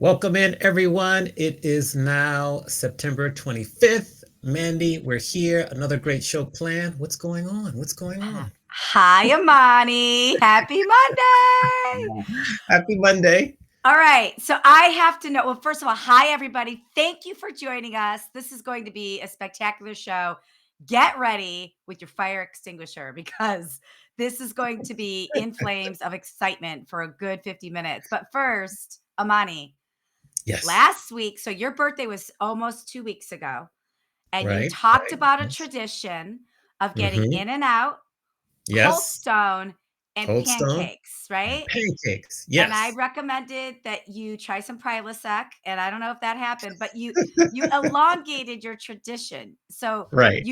Welcome in, everyone. It is now September 25th. Mandy, we're here. Another great show planned. What's going on? What's going on? Hi, Amani. Happy Monday. Happy Monday. All right. So I have to know. Well, first of all, hi, everybody. Thank you for joining us. This is going to be a spectacular show. Get ready with your fire extinguisher because this is going to be in flames of excitement for a good 50 minutes. But first, Amani, Yes. last week, so your birthday was almost 2 weeks ago, and you Right. talked Right. about a Yes. tradition of getting Mm-hmm. in and out, Cold Yes. Stone, and Cold Stone pancakes, and right? pancakes. And I Yes. recommended that you try some Prilosec, and I don't know if that happened, but you elongated your tradition. So Right.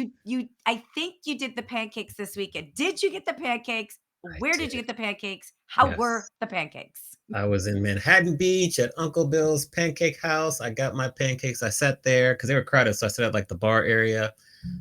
I think you did the pancakes this weekend. Did you get the pancakes? I Where did you did. get the pancakes? How were Yes. the pancakes? I was in Manhattan Beach at Uncle Bill's Pancake House. I got my pancakes. I sat there because they were crowded. So I sat at like the bar area.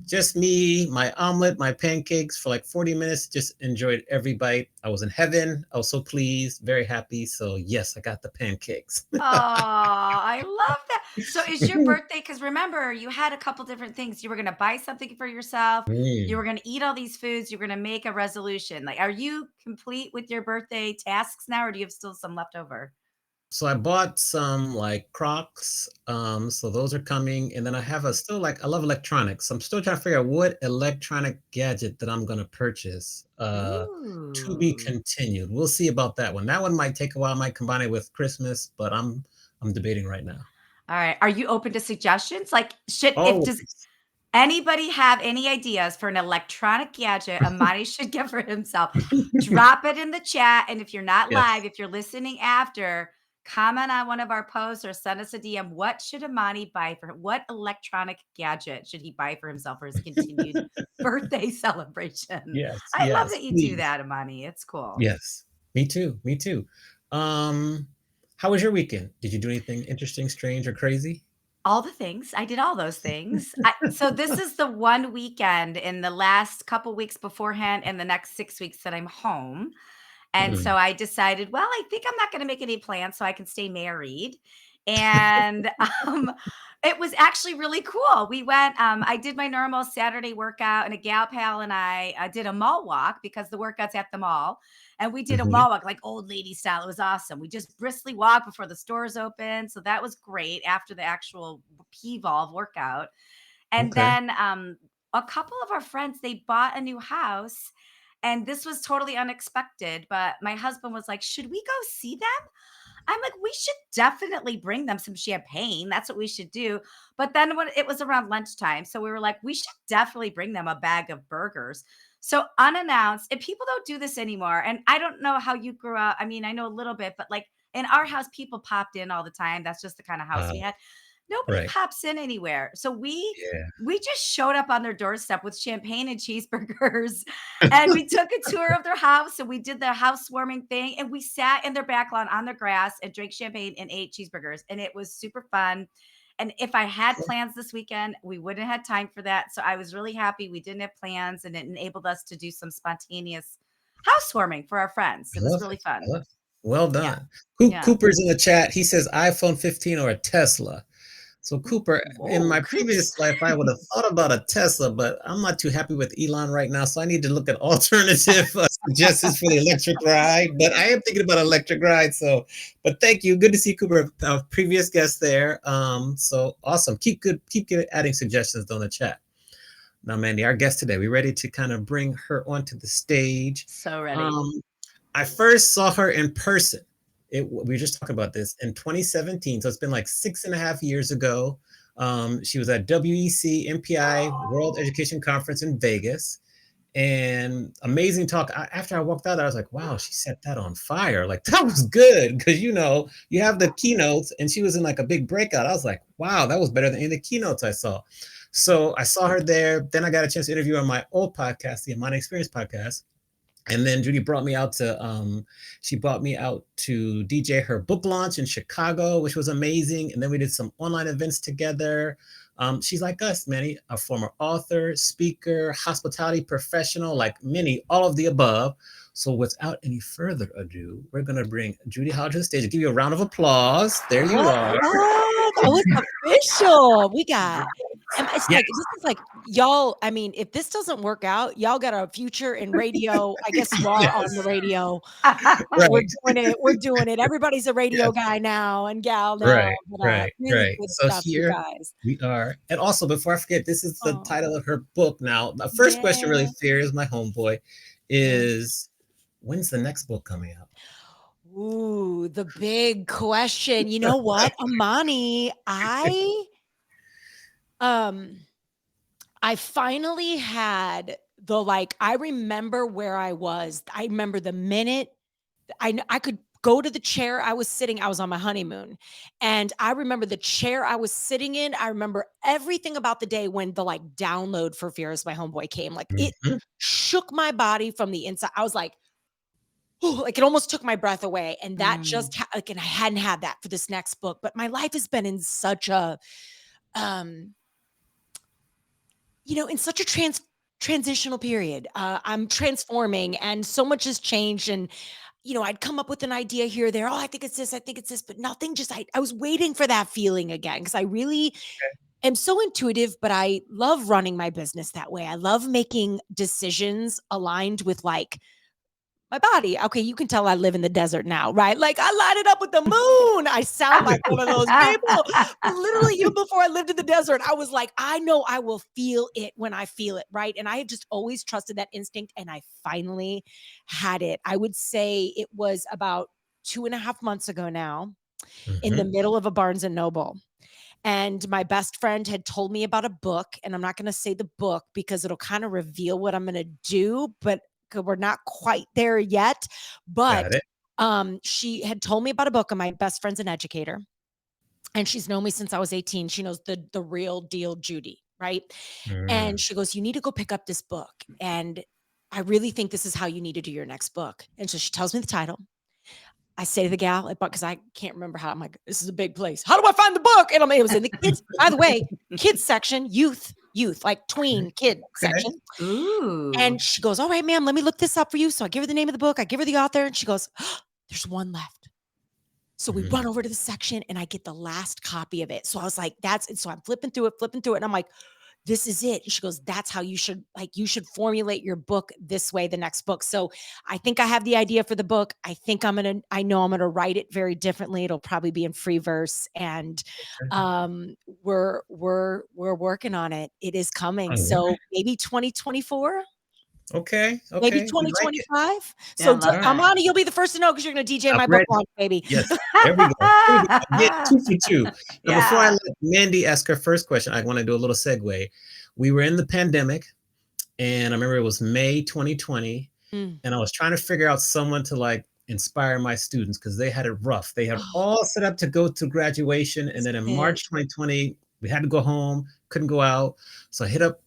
Just me, my omelet, my pancakes for like 40 minutes. Just enjoyed every bite. I was in heaven. I was so pleased, very happy. So, yes, I got the pancakes. Oh, I love that. So is your birthday? Because remember, you had a couple different things. You were gonna buy something for yourself, you were Mm. gonna eat all these foods, you were gonna make a resolution. Like, are you complete with your birthday tasks now, or do you have still some left over? So I bought some like Crocs. So those are coming. And then I have a still like I love electronics. So I'm still trying to figure out what electronic gadget that I'm gonna purchase. To be Ooh. continued. We'll see about that one. That one might take a while, I might combine it with Christmas, but I'm debating right now. All right. Are you open to suggestions? Like, should if Oh, does anybody have any ideas for an electronic gadget Amani should get for himself? Drop it in the chat. And if you're not yes. live, if you're listening after, comment on one of our posts or send us a DM. What should Amani buy for what electronic gadget should he buy for himself for his continued birthday celebration? Yes, I love yes, that you do please. that, Amani. It's cool. Yes. Me too, me too. Um, how was your weekend? Did you do anything interesting, strange, or crazy? All the things. I did all those things. So this is the one weekend in the last couple weeks beforehand and the next 6 weeks that I'm home. And so Mm. I decided, well, I think I'm not going to make any plans so I can stay married. And it was actually really cool. We went, I did my normal Saturday workout, and a gal pal and I did a mall walk because the workout's at the mall. And we did a Mhm. mall walk like old lady style. It was awesome. We just briskly walked before the stores open. So that was great after the actual P-Volve workout. And Okay. then a couple of our friends, they bought a new house, and this was totally unexpected, but my husband was like, "Should we go see them?" I'm like, "We should definitely bring them some champagne. That's what we should do." But then when it was around lunchtime, so we were like, "We should definitely bring them a bag of burgers." So unannounced, and people don't do this anymore. And I don't know how you grew up. I mean, I know a little bit, but like in our house, people popped in all the time. That's just the kind of house Uh, we had. Nobody right. pops in anywhere. So Yeah. we just showed up on their doorstep with champagne and cheeseburgers, and we took a tour of their house, and we did the housewarming thing, and we sat in their back lawn on the grass and drank champagne and ate cheeseburgers, and it was super fun. And if I had plans this weekend, we wouldn't have had time for that. So I was really happy we didn't have plans, and it enabled us to do some spontaneous housewarming for our friends. I It was love really it. I fun. love it. Well Yeah. done. Yeah. Cooper's in the chat. He says iPhone 15 or a Tesla. So Ooh, Cooper, in whoa, my Coops. previous life, I would have thought about a Tesla, but I'm not too happy with Elon right now. So I need to look at alternative suggestions for the electric ride. But I am thinking about electric ride. So, but thank you. Good to see Cooper, previous guest there. So awesome. Adding suggestions on the chat. Now, Mandy, our guest today, we ready to kind of bring her onto the stage. So ready. Um, I first saw her in person. We were just talking about this in 2017. So it's been like 6.5 years ago. She was at WEC MPI World Education Conference in Vegas. And amazing talk. After I walked out, I was like, wow, she set that on fire. Like, that was good. Because, you have the keynotes, and she was in like a big breakout. I was like, wow, that was better than any of the keynotes I saw. So I saw her there. Then I got a chance to interview her on my old podcast, the Amani Experience podcast. And then Judy she brought me out to DJ her book launch in Chicago, which was amazing. And then we did some online events together. She's like us, Manny, a former author, speaker, hospitality professional, like many, all of the above. So without any further ado, we're going to bring Judy Howard to the stage. Give you a round of applause. There you What are. up? Oh, it's official. We got, and it's Yes. like, this is like, y'all, I mean, if this doesn't work out, y'all got a future in radio. I guess you are on the Yes. radio. We're Right. doing it. We're doing it. Everybody's a radio Yes. guy now and gal now. Right. But Right. really Right. good So stuff, you here guys. we are. And also, before I forget, this is the Oh, title of her book. Now, the first question, really, yeah. Fear is my homeboy, Yeah. is when's the next book coming out? Ooh, the big question. You know what, Amani, um I finally had the, like, I remember where I was. I remember the minute I could go to the chair I was sitting. I was on my honeymoon, and I remember the chair I was sitting in. I remember everything about the day when the, like, download for Fear is My Homeboy came. Like, it Mhm. shook my body from the inside. I was like, "Ooh," like, it almost took my breath away, and that Mm. just like, and I hadn't had that for this next book, but my life has been in such a, um in such a transitional period. I'm transforming and so much has changed. And, I'd come up with an idea here or there. Oh, I think it's this, I think it's this, but nothing just, I was waiting for that feeling again because I really am so intuitive, but I love running my business that way. I love making decisions aligned with, like, my body. Okay, you can tell I live in the desert now, right? Like, I light it up with the moon. I sound like one of those people. But literally, even before I lived in the desert, I was like, I know I will feel it when I feel it, right? And I have just always trusted that instinct, and I finally had it. I would say it was about 2.5 months ago now, in the Mhm. middle of a Barnes and Noble. And my best friend had told me about a book, and I'm not going to say the book because it'll kind of reveal what I'm going to do, but we're not quite there yet. But Got it. she had told me about a book, and my best friend's an educator, and she's known me since I was 18. She knows the real deal Judy, right? And Mm. she goes, "You need to go pick up this book, and I really think this is how you need to do your next book." And so she tells me the title. I say to the gal, because I can't remember how, I'm like, "This is a big place. How do I find the book?" And it was in the kids, by the way, kids section, youth, like tween kid Okay. section. Ooh. And she goes, "All right, ma'am, let me look this up for you." So I give her the name of the book. I give her the author, and she goes, "There's one left." So we Mhm. run over to the section, and I get the last copy of it. So I was like, so I'm flipping through it. And I'm like, "This is it." And she goes, "That's how you should formulate your book this way, the next book." So I think I have the idea for the book. I know I'm going to write it very differently. It'll probably be in free verse. And we're working on it. It is coming. All So right. maybe 2024, Okay. maybe Okay. We like it. 2025. Yeah, I So love All right. it. Amani, you'll be the first to know because you're going to DJ I'm my book ready. launch, baby. Yes. There we go. Here we go. Get 2 for 2. Now, before I Yeah. let Mandy ask her first question, I want to do a little segue. We were in the pandemic, and I remember it was May 2020, Mm. and I was trying to figure out someone to like inspire my students because they had it rough. They had Oh, all set up to go to graduation, and then in it. March 2020, we had to go home, couldn't go out. So I hit up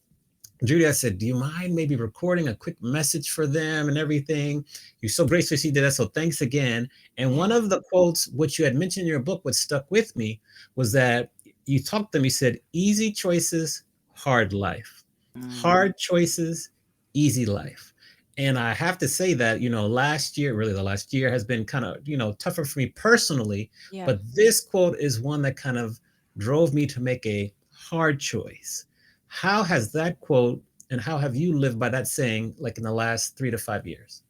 Judy. I said, "Do you mind maybe recording a quick message for them and everything?" You so graciously did that, so thanks again. And one Yeah. of the quotes, which you had mentioned in your book, what stuck with me, was that you talked to them. You said, "Easy choices, hard life. Mm. Hard choices, easy life." And I have to say that, last year, really the last year has been kind of, tougher for me personally. Yeah. But this quote is one that kind of drove me to make a hard choice. How has that quote and how have you lived by that saying like in the last 3 to 5 years?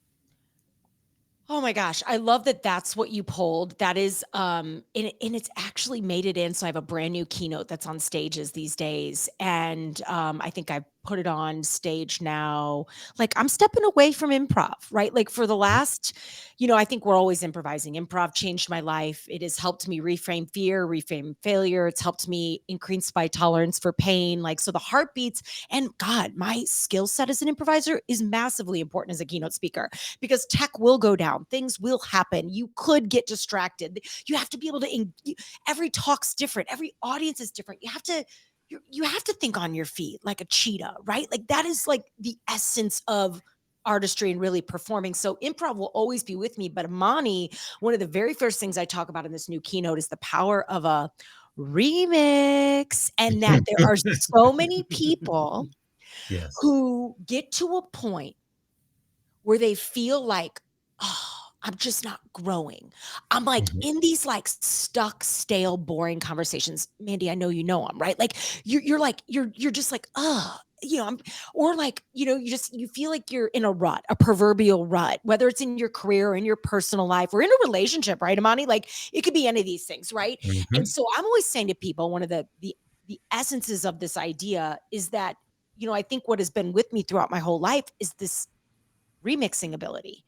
Oh my gosh, I love that that's what you pulled. That is, and it's actually made it in. So I have a brand new keynote that's on stages these days, and I think I put it on stage now. Like, I'm stepping away from improv, right? Like, for the last, I think we're always improvising. Improv changed my life. It has helped me reframe fear, reframe failure. It's helped me increase my tolerance for pain. Like, so the heartbeats, and God, my skill set as an improviser is massively important as a keynote speaker, because tech will go down, things will happen. You could get distracted. You have to be able to. Every talk's different. Every audience is different. You have to think on your feet like a cheetah, right? Like, that is like the essence of artistry and really performing. So improv will always be with me. But Amani, one of the very first things I talk about in this new keynote is the power of a remix, and that there are so many people Yes. who get to a point where they feel like, oh, I'm just not growing. I'm like Mhm. in these like stuck, stale, boring conversations. Mandy, I know you know them, right? Like you're like you're just like, I'm or like, you feel like you're in a rut, a proverbial rut, whether it's in your career or in your personal life or in a relationship, right, Amani? Like it could be any of these things, right? And Mhm. so I'm always saying to people, one of the essences of this idea is that, I think what has been with me throughout my whole life is this remixing ability.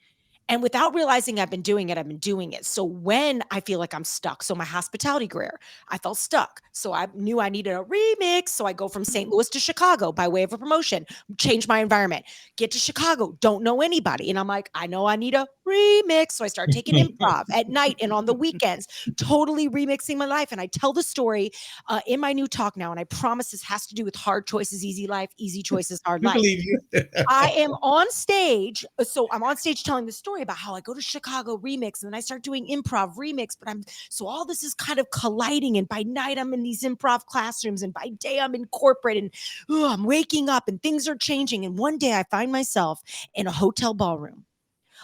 And without realizing I've been doing it. So when I feel like I'm stuck, so my hospitality career, I felt stuck. So I knew I needed a remix. So I go from St. Louis to Chicago by way of a promotion, change my environment, get to Chicago, don't know anybody. And I'm like, I know I need a remix. So I start taking improv at night and on the weekends, totally remixing my life. And I tell the story in my new talk now. And I promise this has to do with hard choices, easy life, easy choices, hard We life. believe you. I am on stage. So I'm on stage telling the story about how I go to Chicago remix and then I start doing improv remix. But so all this is kind of colliding. And by night, I'm in these improv classrooms. And by day, I'm in corporate and I'm waking up and things are changing. And one day I find myself in a hotel ballroom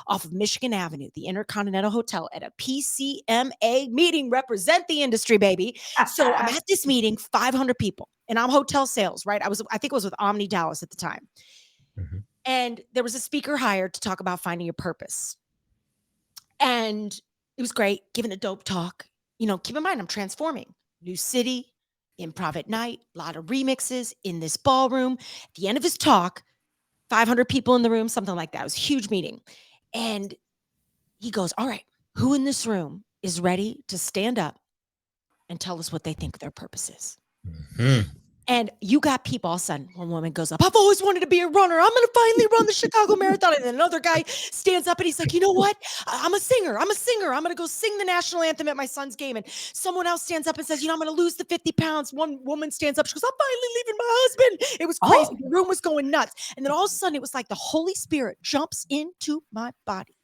off of Michigan Avenue, the Intercontinental Hotel, at a PCMA meeting. Represent the industry, baby. So I'm at this meeting, 500 people, and I'm hotel sales, right? I think it was with Omni Dallas at the time. Mhm. And there was a speaker hired to talk about finding your purpose. And it was great, giving a dope talk. Keep in mind, I'm transforming. New city, improv at night, a lot of remixes in this ballroom. At the end of his talk, 500 people in the room, something like that. It was a huge meeting. And he goes, all right, who in this room is ready to stand up and tell us what they think their purpose is? Mhm. And you got people, all of a sudden, one woman goes up, I've always wanted to be a runner. I'm going to finally run the Chicago Marathon. And then another guy stands up and he's like, you know what? I'm a singer. I'm going to go sing the national anthem at my son's game. And someone else stands up and says, I'm going to lose the 50 pounds. One woman stands up. She goes, I'm finally leaving my husband. It was crazy. The room was going nuts. And then all of a sudden, it was like the Holy Spirit jumps into my body.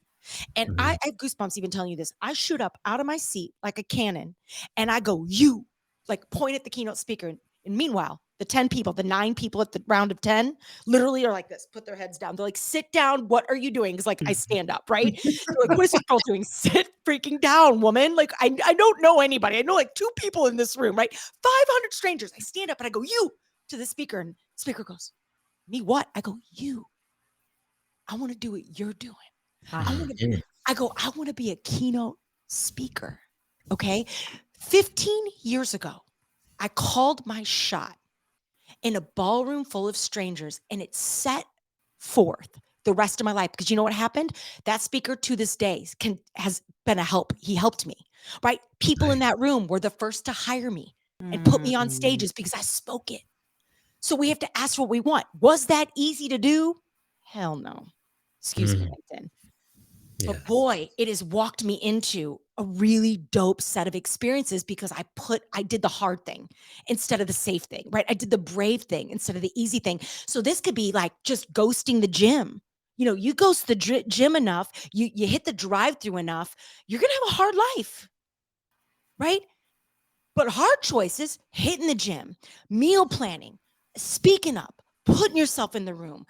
And Mhm. I have goosebumps even telling you this. I shoot up out of my seat like a cannon and I go, you, like point at the keynote speaker. And meanwhile, the 10 people, the 9 people at the round of 10 literally are like this, put their heads down. They're like, sit down. What are you doing? Because like I stand up, right? They're like, what is this girl doing? Sit freaking down, woman. Like I don't know anybody. I know like 2 people in this room, right? 500 strangers. I stand up and I go, you, to the speaker. And the speaker goes, me what? I go, you. I want to do what you're doing. I want to be a keynote speaker. Okay. 15 years ago, I called my shot in a ballroom full of strangers and it set forth the rest of my life. Because you know what happened? That speaker to this day has been a help. He helped me, right? People in that room were the first to hire me and put me on stages because I spoke it. So we have to ask what we want. Was that easy to do? Hell no. Excuse me, LinkedIn. But Yes. boy, it has walked me into a really dope set of experiences because I did the hard thing instead of the safe thing, right? I did the brave thing instead of the easy thing. So this could be like just ghosting the gym. You ghost the gym enough, you hit the drive-through enough, you're going to have a hard life, right? But hard choices, hitting the gym, meal planning, speaking up, putting yourself in the room,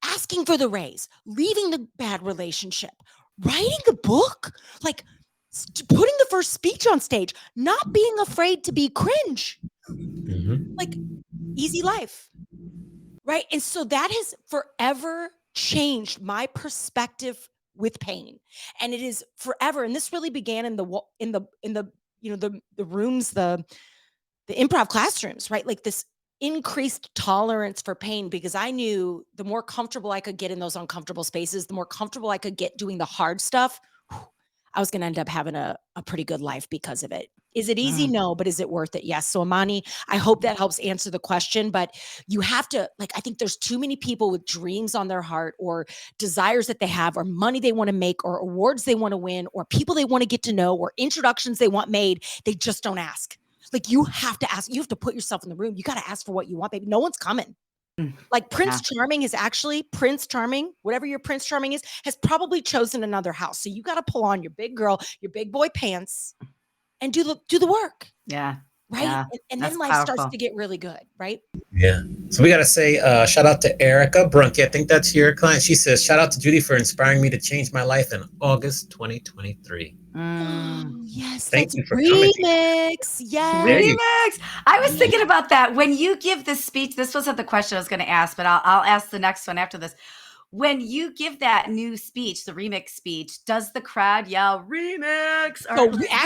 asking for the raise, leaving the bad relationship, writing the book, like putting the first speech on stage, not being afraid to be cringe, Mhm. like easy life, right? And so that has forever changed my perspective with pain, and it is forever. And this really began in the rooms, the improv classrooms, right? Like this increased tolerance for pain because I knew the more comfortable I could get in those uncomfortable spaces, the more comfortable I could get doing the hard stuff, I was going to end up having a pretty good life because of it. Is it easy? No, but is it worth it? Yes. So Amani, I hope that helps answer the question, but you have to, I think there's too many people with dreams on their heart or desires that they have or money they want to make or awards they want to win or people they want to get to know or introductions they want made. They just don't ask. Like you have to ask, you have to put yourself in the room. You got to ask for what you want, baby. No one's coming. Like Prince Charming is actually Prince Charming, whatever your Prince Charming is, has probably chosen another house. So you got to pull on your big girl, your big boy pants and do the work. Yeah. Right. Yeah. And That's then life starts powerful. to get really good. Right. Yeah. So we got to say shout out to Erica Brunke. I think that's your client. She says, shout out to Judy for inspiring me to change my life in August 2023. Oh, yes. Thank Let's you for coming. remix. Yes. There you Remix. I was thinking about that when you give this speech. This wasn't the question I was going to ask, but I'll ask the next one after this. When you give that new speech, the remix speech, does the crowd yell remix? Or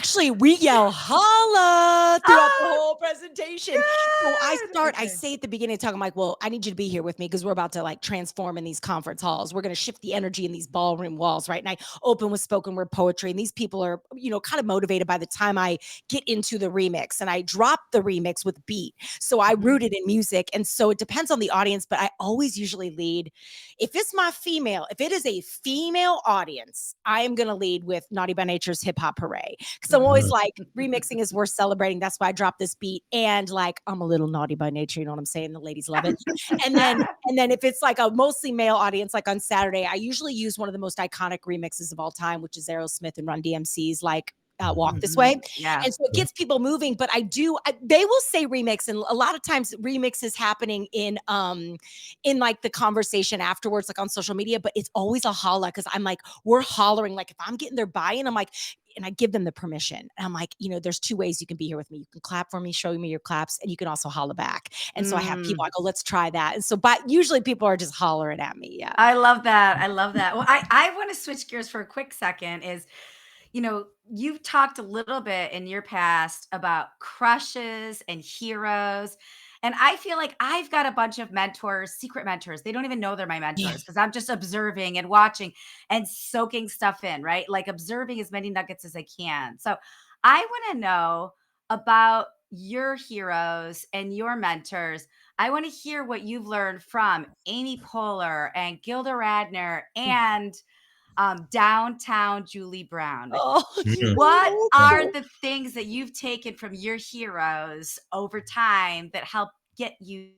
So we yell holla throughout the whole presentation. So I okay. say at the beginning of the talk, I'm like, well, I need you to be here with me because we're about to like transform in these conference halls. We're going to shift the energy in these ballroom walls, right? And I open with spoken word poetry. And these people are, kind of motivated by the time I get into the remix, and I drop the remix with beat. So I root it in music. And so it depends on the audience, but I always usually lead. If it is a female audience, I am going to lead with Naughty by Nature's Hip Hop Hooray. Because I'm always like, remixing is worth celebrating. That's why I dropped this beat. And like, I'm a little naughty by nature. You know what I'm saying? The ladies love it. And then if it's like a mostly male audience, like on Saturday, I usually use one of the most iconic remixes of all time, which is Aerosmith and Run DMC's like Walk This Way. Yeah. And so it gets people moving, but they will say remix. And a lot of times remix is happening in like the conversation afterwards, like on social media, but it's always a holla. Cause I'm like, we're hollering. Like if I'm getting their buy-in, I'm like, and I give them the permission. And I'm like, there's two ways you can be here with me. You can clap for me, show me your claps, and you can also holla back. And so I have people, I go, let's try that. And so, but usually people are just hollering at me. Yeah. I love that. Well, I want to switch gears for a quick second you've talked a little bit in your past about crushes and heroes. And I feel like I've got a bunch of mentors, secret mentors. They don't even know they're my mentors because I'm just observing and watching and soaking stuff in, right? Like observing as many nuggets as I can. So I want to know about your heroes and your mentors. I want to hear what you've learned from Amy Poehler and Gilda Radner and downtown Julie Brown. Oh, What are the things that you've taken from your heroes over time that help get you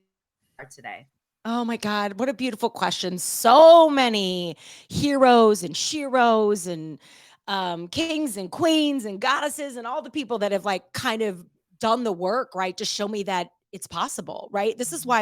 today? Oh my God, what a beautiful question. So many heroes and sheroes and kings and queens and goddesses and all the people that have like kind of done the work, right? To show me that it's possible, right? This is why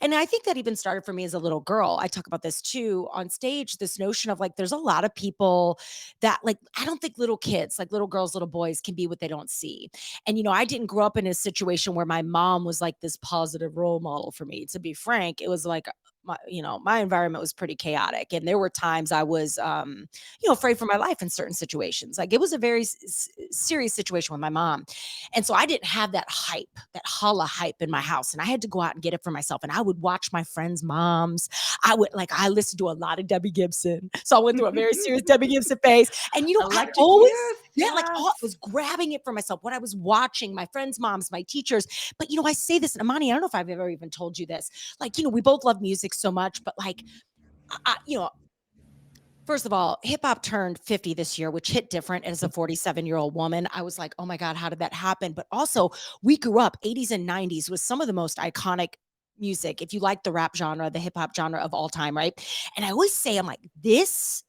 and I think that even started for me as a little girl. I talk about this too on stage, this notion of like, there's a lot of people that like, I don't think little kids, like little girls, little boys can be what they don't see. And, I didn't grow up in a situation where my mom was like this positive role model for me. To be frank, it was like, my environment was pretty chaotic. And there were times I was, afraid for my life in certain situations. Like it was a very serious situation with my mom. And so I didn't have that hype, that holla hype in my house. And I had to go out and get it for myself. And I would watch my friends' moms. I listened to a lot of Debbie Gibson. So I went through a very serious Debbie Gibson phase. And, I always, I was grabbing it for myself, what I was watching, my friends' moms, my teachers. But, I say this, and Amani, I don't know if I've ever even told you this. Like, we both love music so much, but like, first of all, hip hop turned 50 this year, which hit different as a 47-year-old woman. I was like, oh my God, how did that happen? But also we grew up 80s and 90s with some of the most iconic music. If you like the rap genre, the hip hop genre of all time, right? And I always say, I'm like, this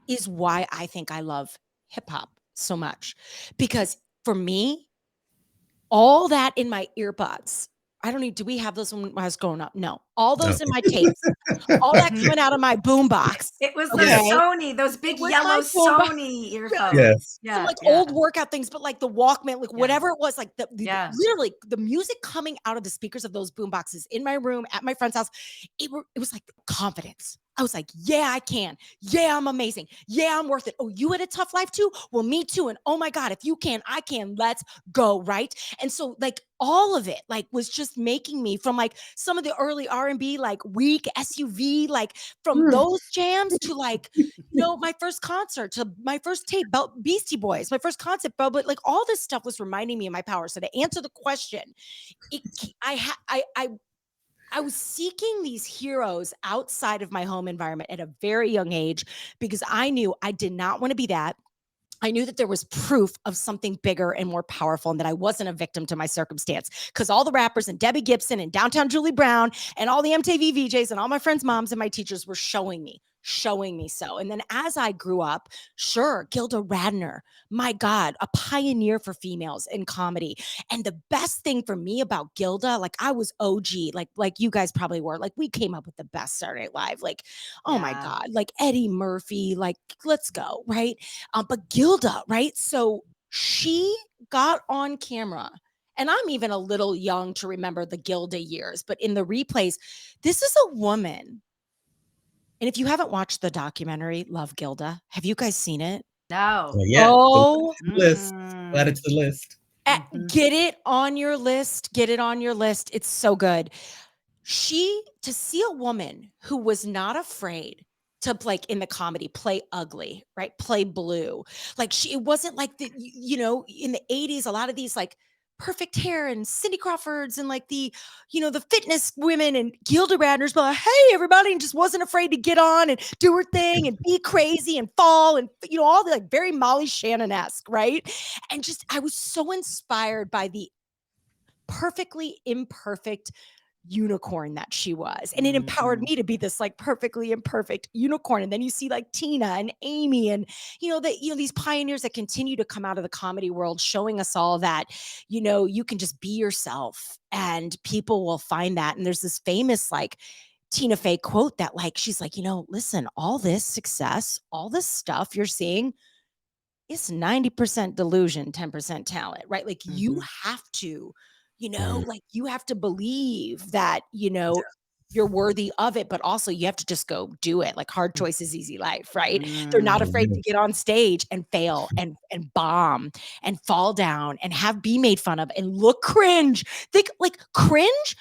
is why I think I love hip hop so much. Because for me, all that in my earbuds, do we have those when I was growing up? No. All those in my tapes, all that coming out of my boombox. It was the Sony, those big yellow Sony earphones. Yes. Some old workout things, but like the Walkman, like whatever it was, like literally the music coming out of the speakers of those boomboxes in my room at my friend's house, it was like confidence. I was like, yeah, I can. Yeah, I'm amazing. Yeah, I'm worth it. Oh, you had a tough life too? Well, me too. And oh my God, if you can, I can. Let's go, right? And so like all of it like was just making me from like some of the early R&B, like Weak, SUV, like from those jams to like, my first concert, to my first tape, Beastie Boys, my first concert, but like all this stuff was reminding me of my power. So to answer the question, I was seeking these heroes outside of my home environment at a very young age because I knew I did not want to be that. I knew that there was proof of something bigger and more powerful and that I wasn't a victim to my circumstance because all the rappers and Debbie Gibson and Downtown Julie Brown and all the MTV VJs and all my friends' moms and my teachers were showing me showing me so. And then as I grew up, sure, Gilda Radner, my God, a pioneer for females in comedy. And the best thing for me about Gilda, like I was OG, like you guys probably were, like we came up with the best Saturday Night Live, like, oh my Yeah. God, like Eddie Murphy, like let's go, right? But Gilda, right? So she got on camera, and I'm even a little young to remember the Gilda years, but in the replays, this is a woman. And if you haven't watched the documentary Love Gilda, have you guys seen it? No. Yeah, Oh, list. Glad Mm. it's the list. Mhm. get it on your list. Get it on your list. It's so good. To see a woman who was not afraid to, like, in the comedy, play ugly, right? Play blue. Like it wasn't like in the 80s, a lot of these like perfect hair and Cindy Crawfords and like the fitness women and Gilda Radner's, but like, hey, everybody, and just wasn't afraid to get on and do her thing and be crazy and fall and, all the like very Molly Shannon-esque, right? And just, I was so inspired by the perfectly imperfect unicorn that she was, and it empowered Mhm. me to be this like perfectly imperfect unicorn. And then you see like Tina and Amy and these pioneers that continue to come out of the comedy world, showing us all that you can just be yourself and people will find that. And there's this famous like Tina Fey quote that like she's like, listen, all this success, all this stuff you're seeing, it's 90% delusion, 10% talent, right? Like you Mhm. have to, Mm, like you have to believe that, you're worthy of it, but also you have to just go do it. Like hard choices, easy life, right? They're not Mm. afraid yeah. to get on stage and fail and bomb and fall down and be made fun of and look cringe. Think like cringe.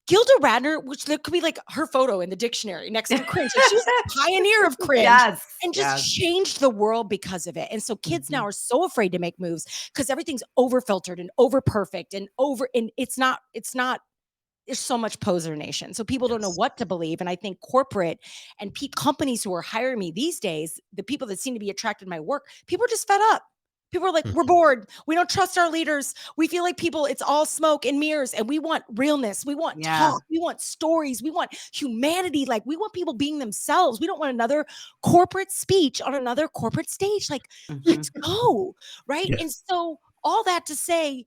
Gilda Radner, which there could be like her photo in the dictionary next to cringe. Like she was a pioneer of cringe Yes. and just Yes. changed the world because of it. And so kids now Mhm. are so afraid to make moves because everything's over filtered and over perfect and it's not there's so much poser nation. So people don't know Yes. what to believe. And I think corporate and companies who are hiring me these days, the people that seem to be attracted to my work, people are just fed up. People are like, we're Mhm. bored. We don't trust our leaders. We feel like it's all smoke and mirrors, and we want realness. We want Yeah. talk. We want stories. We want humanity. Like, we want people being themselves. We don't want another corporate speech on another corporate stage. Like, let's Mhm. go. Right. And Yes. so, all that to say,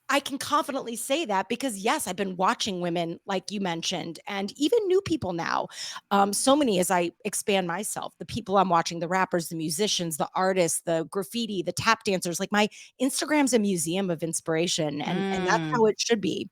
I can confidently say that because yes, I've been watching women like you mentioned, and even new people now. So many as I expand myself, the people I'm watching, the rappers, the musicians, the artists, the graffiti, the tap dancers. Like my Instagram's a museum of inspiration, and that's how Mm. it should be,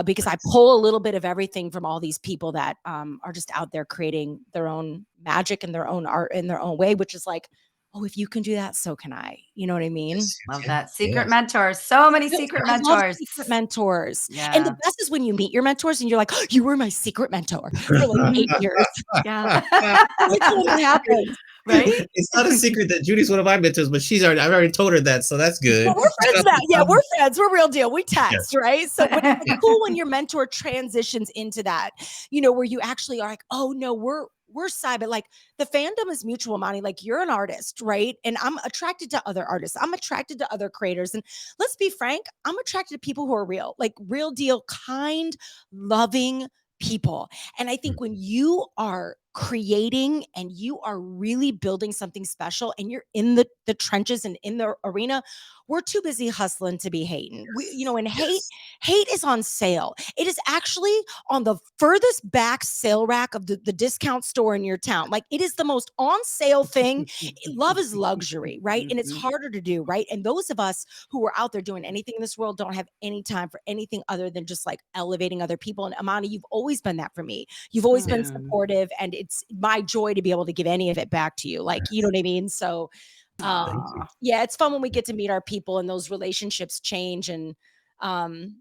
because I Nice. pull a little bit of everything from all these people that are just out there creating their own magic and their own art in their own way, which is like, oh, if you can do that, so can I. You know what I mean? Yes, you Love can. that. Secret Yes. mentors. So many Yes, secret I love mentors. secret mentors, and the Yeah. best is when you meet your mentors and you're like, "Oh, you were my secret mentor for like 8 years." Yeah. I like it when that happens. Right? It's not a secret that Judy's one of my mentors, but I've already told her that, so that's Well, good. we're Shout friends out now. to Yeah, Tom. we're friends. We're real deal. We Yeah. text, right? So, but it's cool when your mentor transitions into that, where you actually are like, "Oh, no, we're side," but like the fandom is mutual, Monty. Like you're an artist, right? And I'm attracted to other artists. I'm attracted to other creators. And let's be frank, I'm attracted to people who are real, like real deal, kind, loving people. And I think when you are creating and you are really building something special and you're in the trenches and in the arena, we're too busy hustling to be hating. And Yes. hate is on sale. It is actually on the furthest back sale rack of the discount store in your town. Like it is the most on sale thing. Love is luxury, right? And it's Mhm. harder to do, right? And those of us who are out there doing anything in this world don't have any time for anything other than just like elevating other people. And Amani, you've always been that for me. You've always been Mm. supportive, and it's my joy to be able to give any of it back to you. Like, you know what I mean? So, Thank you. yeah, it's fun when we get to meet our people and those relationships change. And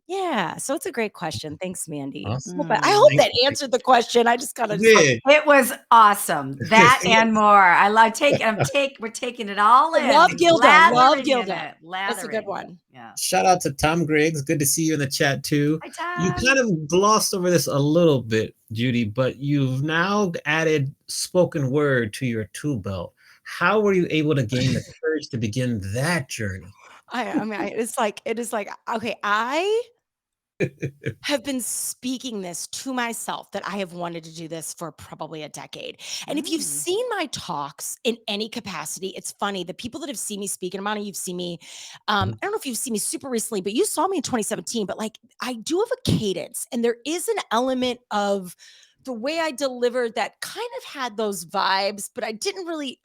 yeah, so it's a great question. Thanks, Mandy. Awesome. I hope Mm. Thank that you. answered the question. I just kind You of just did. It was awesome. That Yes. and more. I love we're taking it all in. love We're Gilda. Love lathering in Gilda. it. That's a good Lathering. one. Yeah. Shout out to Tom Griggs. Good to see you in the chat too. Hi, You Tom. kind of glossed over this a little bit, Judy, but you've now added spoken word to your tool belt. How were you able to gain the courage to begin that journey? I mean, it is like, okay, have been speaking this to myself that I have wanted to do this for probably a decade. And if you've Mm. seen my talks in any capacity, it's funny. The people that have seen me speak, and Amanda, you've seen me. I don't know if you've seen me super recently, but you saw me in 2017. But like, I do have a cadence, and there is an element of the way I delivered that kind of had those vibes, but I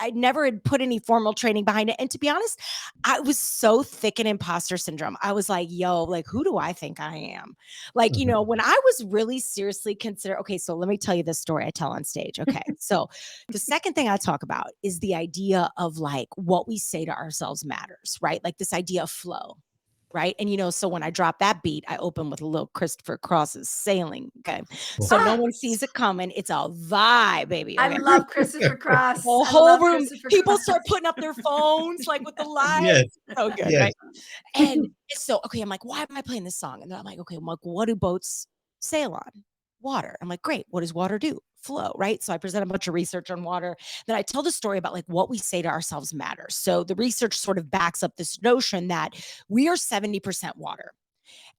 never had put any formal training behind it. And to be honest, I was so thick in imposter syndrome. I was like, yo, like, who do I think I am? Like, Mhm. when I was really seriously consider, okay, so let me tell you this story I tell on stage. Okay. So the second thing I talk about is the idea of like what we say to ourselves matters, right? Like this idea of flow. Right. And so when I drop that beat, I open with a little Christopher Cross's Sailing. Okay. So no Ah, one sees it coming. It's a vibe, baby. I Okay. love Christopher Cross. The I whole love room, Christopher people Cross. start putting up their phones like with the lights. Yes, So good, yes. right? And so, okay, I'm like, why am I playing this song? And then I'm like, okay, I'm like, what do boats sail on? Water. I'm like, great. What does water do? Flow, right? So I present a bunch of research on water. Then I tell the story about like what we say to ourselves matters. So the research sort of backs up this notion that we are 70% water.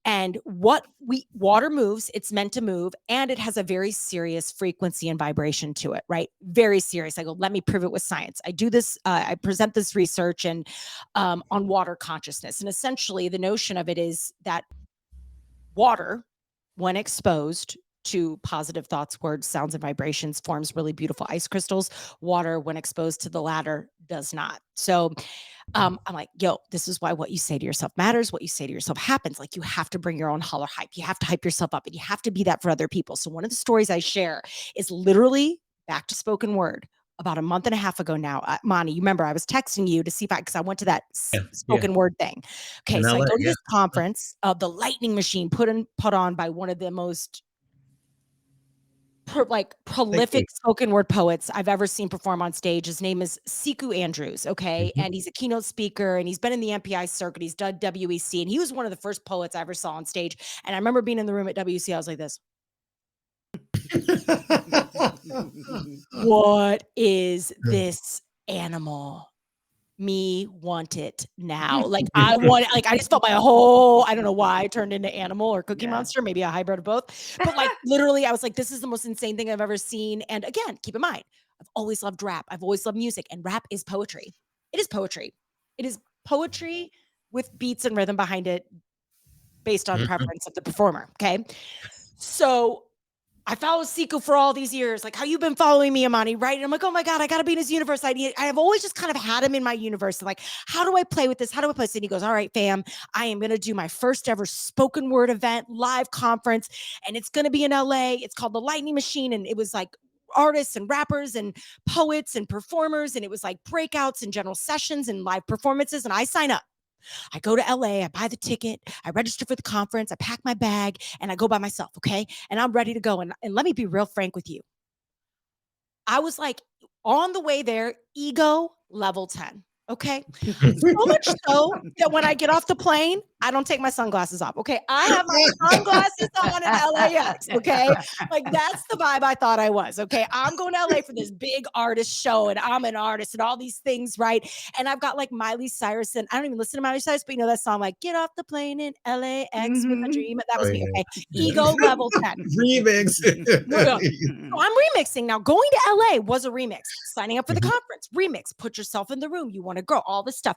And water moves, it's meant to move, and it has a very serious frequency and vibration to it, right? Very serious. I go, let me prove it with science. I do this, I present this research and on water consciousness. And essentially the notion of it is that water, when exposed to positive thoughts, words, sounds, and vibrations, forms really beautiful ice crystals. Water, when exposed to the latter, does not. So I'm like, yo, this is why what you say to yourself matters. What you say to yourself happens. Like you have to bring your own holler hype. You have to hype yourself up and you have to be that for other people. So one of the stories I share is literally back to spoken word. About a month and a half ago now, Mani, you remember I was texting you to see if because I went to that Yeah, yeah. spoken word thing. Okay, In so I LA, go to yeah. this conference of the Lightning Machine put on by one of the most Thank you. prolific spoken word poets I've ever seen perform on stage. His name is Siku Andrews, okay? Mhm. And he's a keynote speaker and he's been in the MPI circuit. He's done WEC and he was one of the first poets I ever saw on stage. And I remember being in the room at WEC, I was like this. What is this animal? Me want it now. Like I want it, like I just felt my whole, I don't know why I turned into animal or Cookie Yes. Monster, maybe a hybrid of both. But like literally, I was like, this is the most insane thing I've ever seen. And again, keep in mind, I've always loved rap. I've always loved music, and rap is poetry. It is poetry. It is poetry with beats and rhythm behind it based on Mhm. preference of the performer. Okay. So I followed Siku for all these years. Like, how you been following me, Amani, right? And I'm like, oh my God, I got to be in his universe. I have always just kind of had him in my universe. And like, how do I play with this? How do I play this? And he goes, all right, fam, I am going to do my first ever spoken word event, live conference. And it's going to be in LA. It's called the Lightning Machine. And it was like artists and rappers and poets and performers. And it was like breakouts and general sessions and live performances. And I sign up. I go to LA, I buy the ticket, I register for the conference, I pack my bag, and I go by myself, okay? And I'm ready to go. And let me be real frank with you. I was like on the way there, ego level 10. Okay. So much so that when I get off the plane, I don't take my sunglasses off. Okay. I have my sunglasses on in LAX. Okay. Like that's the vibe I thought I was. Okay. I'm going to LA for this big artist show and I'm an artist and all these things. Right. And I've got like Miley Cyrus and I don't even listen to Miley Cyrus, but you know that song, like get off the plane in LAX with a Mhm. dream. That Oh, was me. yeah. Okay. Yeah. Ego level 10. Remix. Real. So I'm remixing now. Going to LA was a remix. Signing up for the Mhm. conference, remix. Put yourself in the room. You want to grow. All this stuff.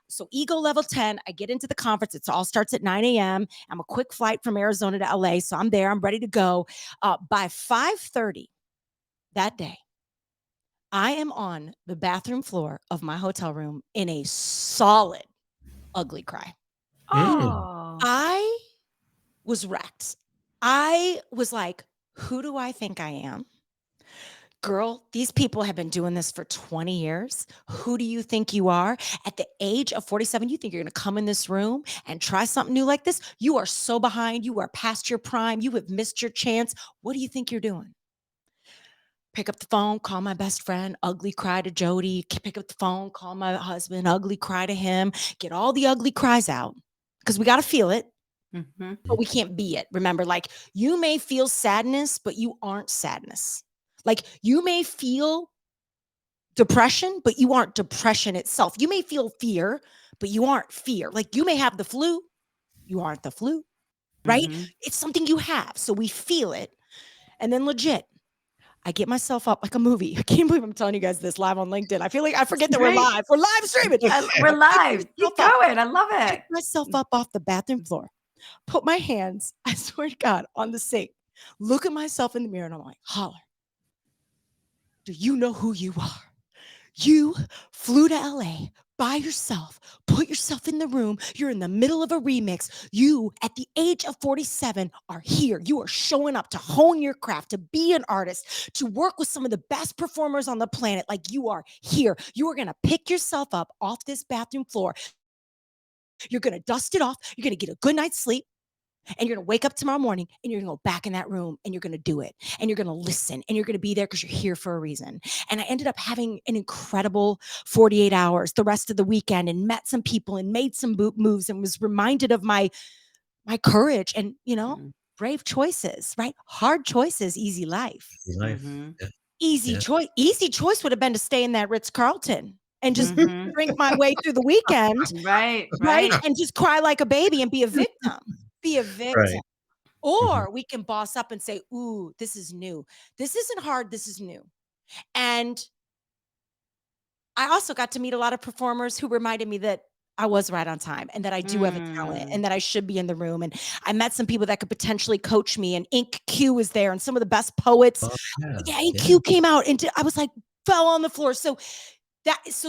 So ego level 10. I get into the conference. It all starts at 9 a.m. I'm a quick flight from Arizona to LA. So I'm there. I'm ready to go. By 5:30 that day, I am on the bathroom floor of my hotel room in a solid ugly cry. Mm. Oh. I was wrecked. I was like, who do I think I am? Girl, these people have been doing this for 20 years. Who do you think you are? At the age of 47, you think you're going to come in this room and try something new like this? You are so behind. You are past your prime. You have missed your chance. What do you think you're doing? Pick up the phone, call my best friend, ugly cry to Jody. Pick up the phone, call my husband, ugly cry to him. Get all the ugly cries out because we got to feel it, Mhm. but we can't be it. Remember, like you may feel sadness, but you aren't sadness. Like you may feel depression, but you aren't depression itself. You may feel fear, but you aren't fear. Like you may have the flu, you aren't the flu. right? Mhm. It's something you have. So we feel it. And then legit, I get myself up like a movie. I can't believe I'm telling you guys this live on LinkedIn. I feel like I forget that we're Great. live. We're live streaming. We're I pick live. myself Keep up. going. I love Pick it. myself up off the bathroom floor. Put my hands, I swear to God, on the sink. Look at myself in the mirror and I'm like, Holler, do you know who you are? You flew to LA by yourself, put yourself in the room. You're in the middle of a remix. You, at the age of 47, are here. You are showing up to hone your craft, to be an artist, to work with some of the best performers on the planet. Like you are here. You are going to pick yourself up off this bathroom floor. You're going to dust it off. You're going to get a good night's sleep. And you're going to wake up tomorrow morning and you're going to go back in that room and you're going to do it. And you're going to listen and you're going to be there because you're here for a reason. And I ended up having an incredible 48 hours the rest of the weekend and met some people and made some moves and was reminded of my courage and, Mhm. brave choices, right? Hard choices, easy life. Life. Mhm. Yeah. Easy Yeah. choice. Easy choice would have been to stay in that Ritz-Carlton and just Mhm. drink my way through the weekend, Right. right? Right. And just cry like a baby and be a victim. Be a victim. Right. Or we can boss up and say, ooh, this is new. This isn't hard. This is new. And I also got to meet a lot of performers who reminded me that I was right on time and that I do have a talent and that I should be in the room. And I met some people that could potentially coach me. And Ink Q was there and some of the best poets. Oh, yeah. Yeah, Ink Yeah. Q came out and I was like, fell on the floor. So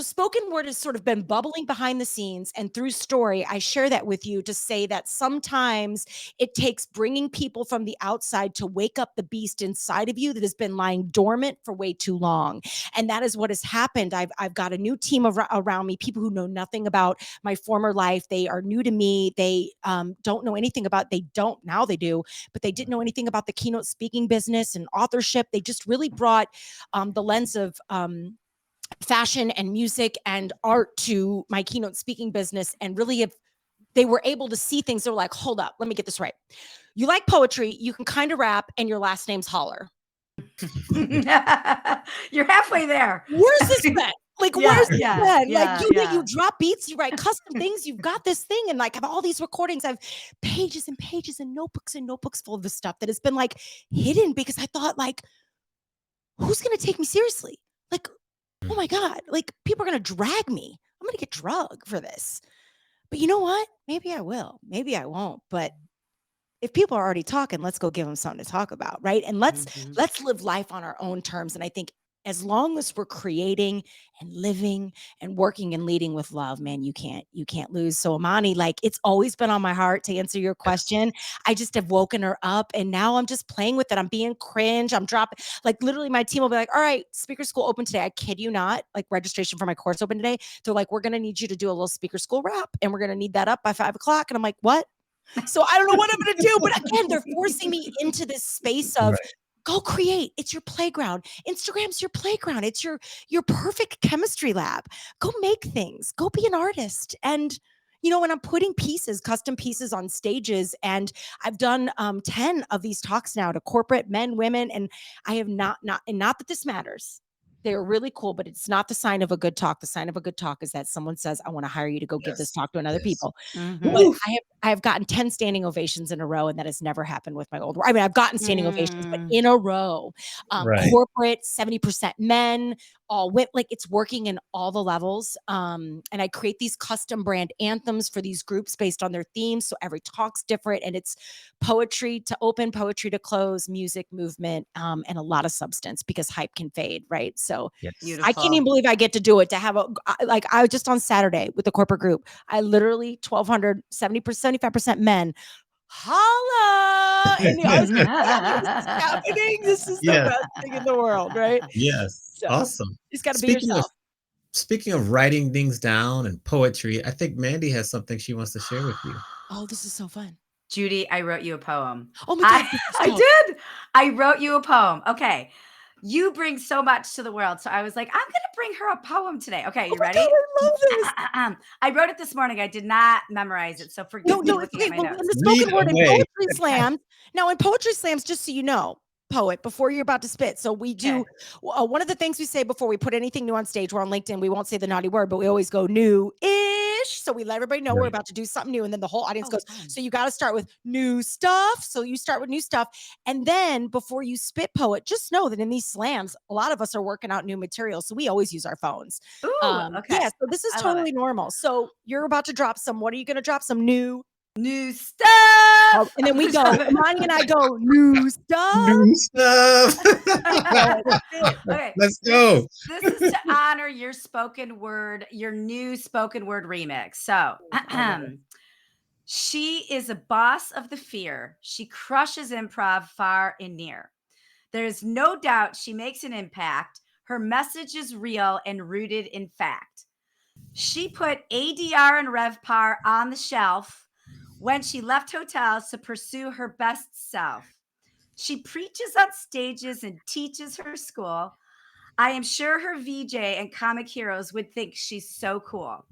spoken word has sort of been bubbling behind the scenes, and through story, I share that with you to say that sometimes it takes bringing people from the outside to wake up the beast inside of you that has been lying dormant for way too long. And that is what has happened. I've got a new team around me, people who know nothing about my former life. They are new to me. They don't know anything about, they don't, now they do, but they didn't know anything about the keynote speaking business and authorship. They just really brought the lens of, fashion and music and art to my keynote speaking business. And really, if they were able to see things, they're like, hold up, let me get this right. You like poetry, you can kind of rap, and your last name's Holler. You're halfway there. Where's this been? Like, Yeah, where's this yeah, been? Like, yeah, you yeah. drop beats, you write custom things, you've got this thing, and like have all these recordings. I've pages and pages and notebooks full of this stuff that has been like hidden because I thought, like, who's gonna take me seriously? Like, oh my God, like people are going to drag me. I'm going to get drugged for this. But you know what? Maybe I will. Maybe I won't. But if people are already talking, let's go give them something to talk about, right? And let's live life on our own terms. And I think as long as we're creating and living and working and leading with love, man, you can't lose. So Amani, like, it's always been on my heart to answer your question. I just have woken her up and now I'm just playing with it. I'm being cringe. I'm dropping, like, literally my team will be like, all right, speaker school open today. I kid you not, like, registration for my course open today. They're like, we're going to need you to do a little speaker school rap and we're going to need that up by 5:00. And I'm like, what? So I don't know what I'm going to do, but again, they're forcing me into this space of Right. go create. It's your playground. Instagram's your playground. It's your perfect chemistry lab. Go make things. Go be an artist. And when I'm putting pieces, custom pieces on stages, and I've done 10 of these talks now to corporate men, women, and I have not that this matters. They're really cool, but it's not the sign of a good talk. The sign of a good talk is that someone says, I want to hire you to go give this Yes. talk to another Yes. people. Mhm. But I have gotten 10 standing ovations in a row, and that has never happened with my old work. I mean, I've gotten standing ovations, but in a row. Right. Corporate, 70% men, all like, it's working in all the levels. And I create these custom brand anthems for these groups based on their themes. So every talk's different, and it's poetry to open, poetry to close, music, movement, and a lot of substance because hype can fade, right? So Yes. I can't even believe I get to do it. To have I was just on Saturday with the corporate group. I literally 1,200, 75% men. Holla! And I was like, this is happening. This is the Yes. best thing in the world, right? Yes. So Awesome. you just got to be Speaking of yourself. speaking of writing things down and poetry, I think Mandy has something she wants to share with you. Oh, this is so fun. Judy, I wrote you a poem. Oh my God, I did. I wrote you a poem. Okay. You bring so much to the world. So I was like, I'm going to bring her a poem today. Okay. You ready? God, I love this. I wrote it this morning. I did not memorize it. So forgive me No, it's looking at okay. my Well, in notes. the Read spoken word and away. poetry slams. Now, in poetry slams, just so you know, poet, before you're about to spit. So we do one of the things we say before we put anything new on stage. We're on LinkedIn. We won't say the naughty word, but we always go new-ish. ish. So we let everybody know we're Right. about to do something new. And then the whole audience Oh, goes, fun. so you got to start with new stuff. So you start with new stuff. And then before you spit poet, just know that in these slams, a lot of us are working out new material. So we always use our phones. Ooh, okay. Yeah. So this is I love it. totally normal. So you're about to drop some, what are you going to drop? Some new. New stuff. And then we go, Imani and I go, new stuff. New stuff. Okay. Let's go. This is to honor your spoken word, your new spoken word remix. So, she is a boss of the fear. She crushes improv far and near. There is no doubt she makes an impact. Her message is real and rooted in fact. She put ADR and RevPAR on the shelf when she left hotels to pursue her best self. She preaches on stages and teaches her school. I am sure her VJ and comic heroes would think she's so cool.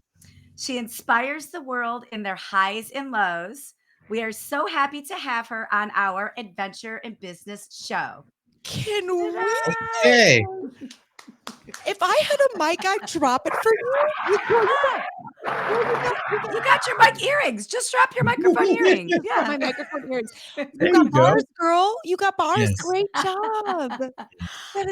She inspires the world in their highs and lows. We are so happy to have her on our adventure and business show. Can we? Okay. If I had a mic, I'd drop it for you. You got your mic earrings. Just drop your microphone earrings. Yeah, my Yeah. microphone earrings. There You you got go. bars, girl. You got bars. Yes. Great job.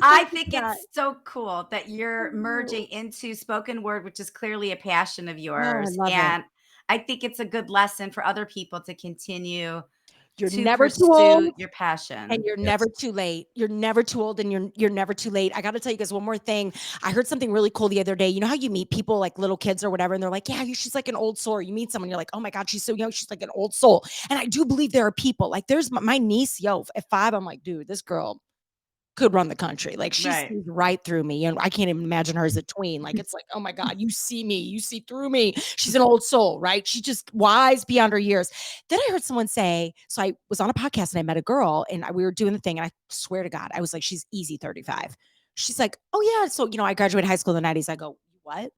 I think it's so cool that you're merging into spoken word, which is clearly a passion of yours. love it. And I think it's a good lesson for other people to continue You're to never too old. pursue your passion. And you're Yes. never too late. You're never too old, and you're never too late. I got to tell you guys one more thing. I heard something really cool the other day. You know how you meet people like little kids or whatever, and they're like, "Yeah, she's like an old soul." Or you meet someone, you're like, "Oh my god, she's so young. She's like an old soul." And I do believe there are people like there's my niece. Yo, at 5, I'm like, dude, this girl could run the country. Like she Right. sees right through me. And I can't even imagine her as a tween. Like it's like, oh my God, you see me, you see through me. She's an old soul, right? She's just wise beyond her years. Then I heard someone say, so I was on a podcast and I met a girl and we were doing the thing. And I swear to God, I was like, she's easy 35. She's like, oh yeah. So, I graduated high school in the 90s. I go, what?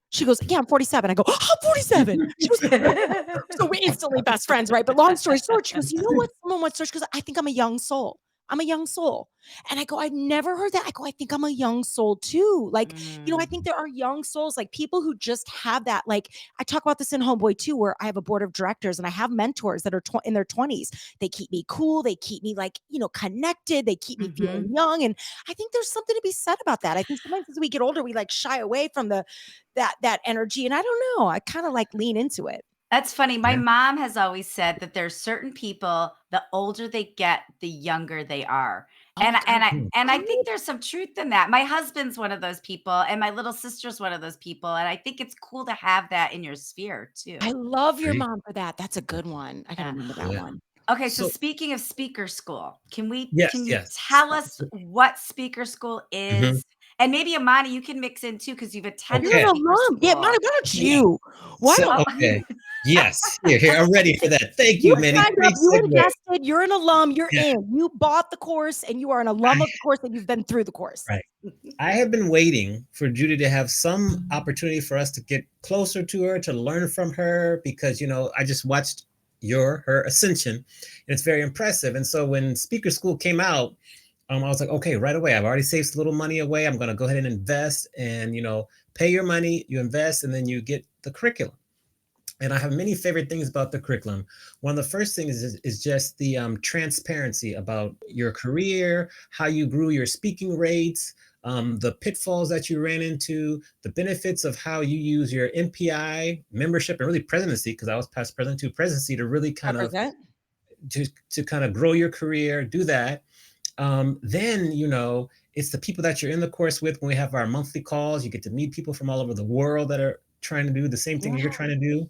She goes, yeah, I'm 47. I go, oh, I'm 47. She goes, so we're instantly best friends, right? But long story short, she goes, you know what? Someone once searched, she goes, I think I'm a young soul. I'm a young soul. And I go, I've never heard that. I go, I think I'm a young soul too. Like, I think there are young souls, like people who just have that. Like I talk about this in Homeboy too, where I have a board of directors and I have mentors that are in their 20s. They keep me cool. They keep me like, connected. They keep me feeling young. And I think there's something to be said about that. I think sometimes as we get older, we like shy away from that energy. And I don't know, I kind of like lean into it. That's funny. My Yeah. mom has always said that there's certain people, the older they get, the younger they are. And I think there's some truth in that. My husband's one of those people, and my little sister's one of those people. And I think it's cool to have that in your sphere too. I love your Great. mom for that. That's a good one. I gotta Yeah. remember that Yeah. one. Okay, so So- speaking of speaker school, can you Yes. tell us what speaker school is? And maybe Imani, you can mix in too because you've attended Okay. You're an speaker alum. Yeah, school. Imani, why don't you? Why So, don't okay. Yes. Here, I'm ready for that. Thank you, Manny. signed Great up, you segue. invested, you're an alum, you're Yeah. in. You bought the course and you are an alum of the course and you've been through the course. Right. I have been waiting for Judy to have some opportunity for us to get closer to her, to learn from her, because I just watched her ascension, and it's very impressive. And so when Speaker School came out, I was like, okay, right away. I've already saved a little money away. I'm going to go ahead and invest, and pay your money, you invest, and then you get the curriculum. And I have many favorite things about the curriculum. One of the first things is just the transparency about your career, how you grew your speaking rates, the pitfalls that you ran into, the benefits of how you use your MPI membership and really presidency, because I was past president to presidency, to really kind of to kind of grow your career, do that. Then it's the people that you're in the course with. When we have our monthly calls, you get to meet people from all over the world that are trying to do the same thing you're trying to do.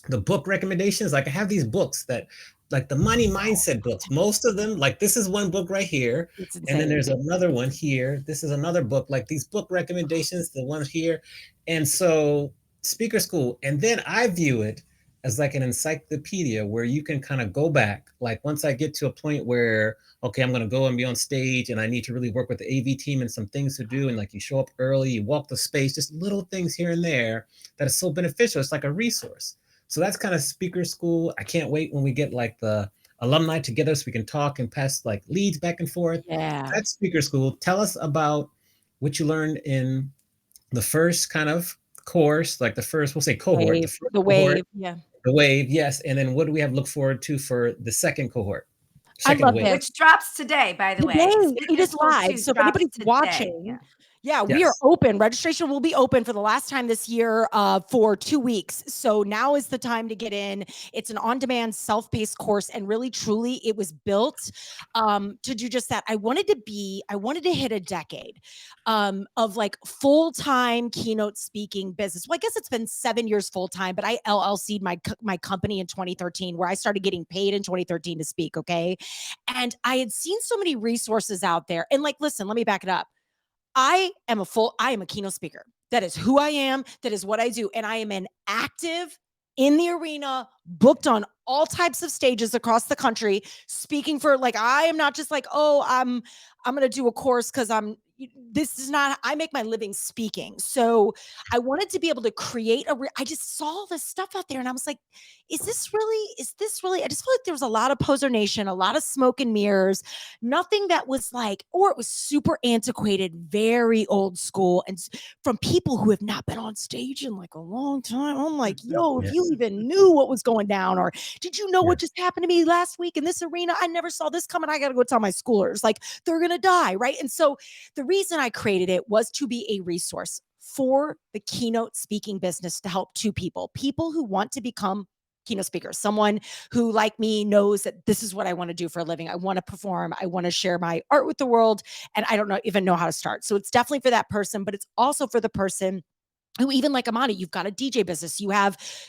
The book recommendations, like I have these books that, like the money mindset books, most of them, like this is one book right here. And then there's another one here. This is another book, like these book recommendations, the one here. And so Speaker School, and then I view it as like an encyclopedia where you can kind of go back. Like once I get to a point where, okay, I'm going to go and be on stage and I need to really work with the AV team and some things to do. And like you show up early, you walk the space, just little things here and there that is so beneficial. It's like a resource. So that's kind of Speaker School. I can't wait when we get like the alumni together so we can talk and pass like leads back and forth. Yeah. That's Speaker School. Tell us about what you learned in the first kind of course, like the first, we'll say cohort, the Wave, first the cohort, wave. Yeah. the wave, yes. And then what do we have to look forward to for the second cohort, I second love wave? this. Which drops today, by the way. Today, it Speaker is School live. 2 So if drops anybody's today. watching, Yeah. yeah, we are Yes. open. Registration will be open for the last time this year for 2 weeks. So now is the time to get in. It's an on-demand, self-paced course, and really, truly, it was built to do just that. I wanted to hit a decade of like full-time keynote speaking business. Well, I guess it's been 7 years full-time, but I LLC'd my company in 2013, where I started getting paid in 2013 to speak. Okay, and I had seen so many resources out there. And like, listen, let me back it up. I am a keynote speaker. That is who I am. That is what I do. And I am an active in the arena, booked on all types of stages across the country, speaking for, like, I am not just like, oh, I'm going to do a course because this is not, I make my living speaking. So I wanted to be able to create I just saw all this stuff out there and I was like, is this really, I just feel like there was a lot of poser nation, a lot of smoke and mirrors, nothing that was like, or it was super antiquated, very old school, and from people who have not been on stage in like a long time. I'm like, yo, if you Yes. even knew what was going down, or did you know what Yes. just happened to me last week in this arena? I never saw this coming. I got to go tell my schoolers, like, they're going to die. Right. And so the reason I created it was to be a resource for the keynote speaking business, to help two people who want to become keynote speakers, someone who, like me, knows that this is what I want to do for a living. I want to perform. I want to share my art with the world. And I don't even know how to start. So it's definitely for that person, but it's also for the person who, even like Amani, you've got a DJ business,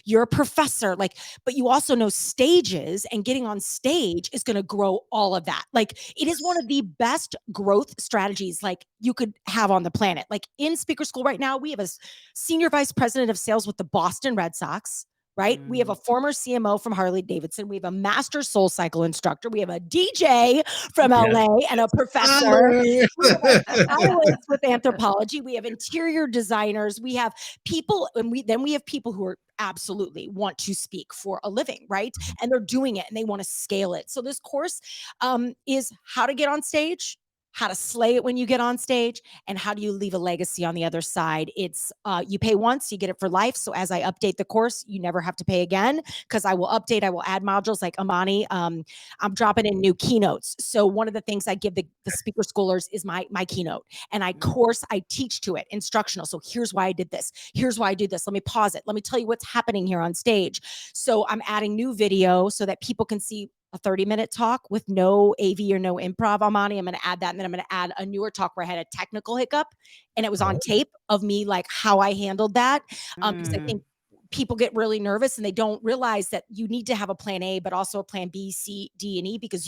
you're a professor, like, but you also know stages, and getting on stage is going to grow all of that. Like, it is one of the best growth strategies like you could have on the planet. Like, in Speaker School right now, we have a senior vice president of sales with the Boston Red Sox. Right. We have a former CMO from Harley Davidson. We have a master soul cycle instructor. We have a DJ from Yes. LA and a professor. We have a stylist with anthropology. We have interior designers. We have people, and we have people who are absolutely want to speak for a living, right? And they're doing it and they want to scale it. So this course is how to get on stage, how to slay it when you get on stage, and how do you leave a legacy on the other side. It's you pay once, you get it for life. So as I update the course, you never have to pay again, because I will add modules like Amani. I'm dropping in new keynotes. So one of the things I give the speaker schoolers is my keynote, and I teach to it, instructional. So here's why I did this. Here's why I do this. Let me pause it. Let me tell you what's happening here on stage. So I'm adding new video so that people can see a 30-minute talk with no AV or no improv, Amani. I'm going to add that. And then I'm going to add a newer talk where I had a technical hiccup and it was on tape of me, like how I handled that. Because I think people get really nervous and they don't realize that you need to have a plan A, but also a plan B, C, D, and E, because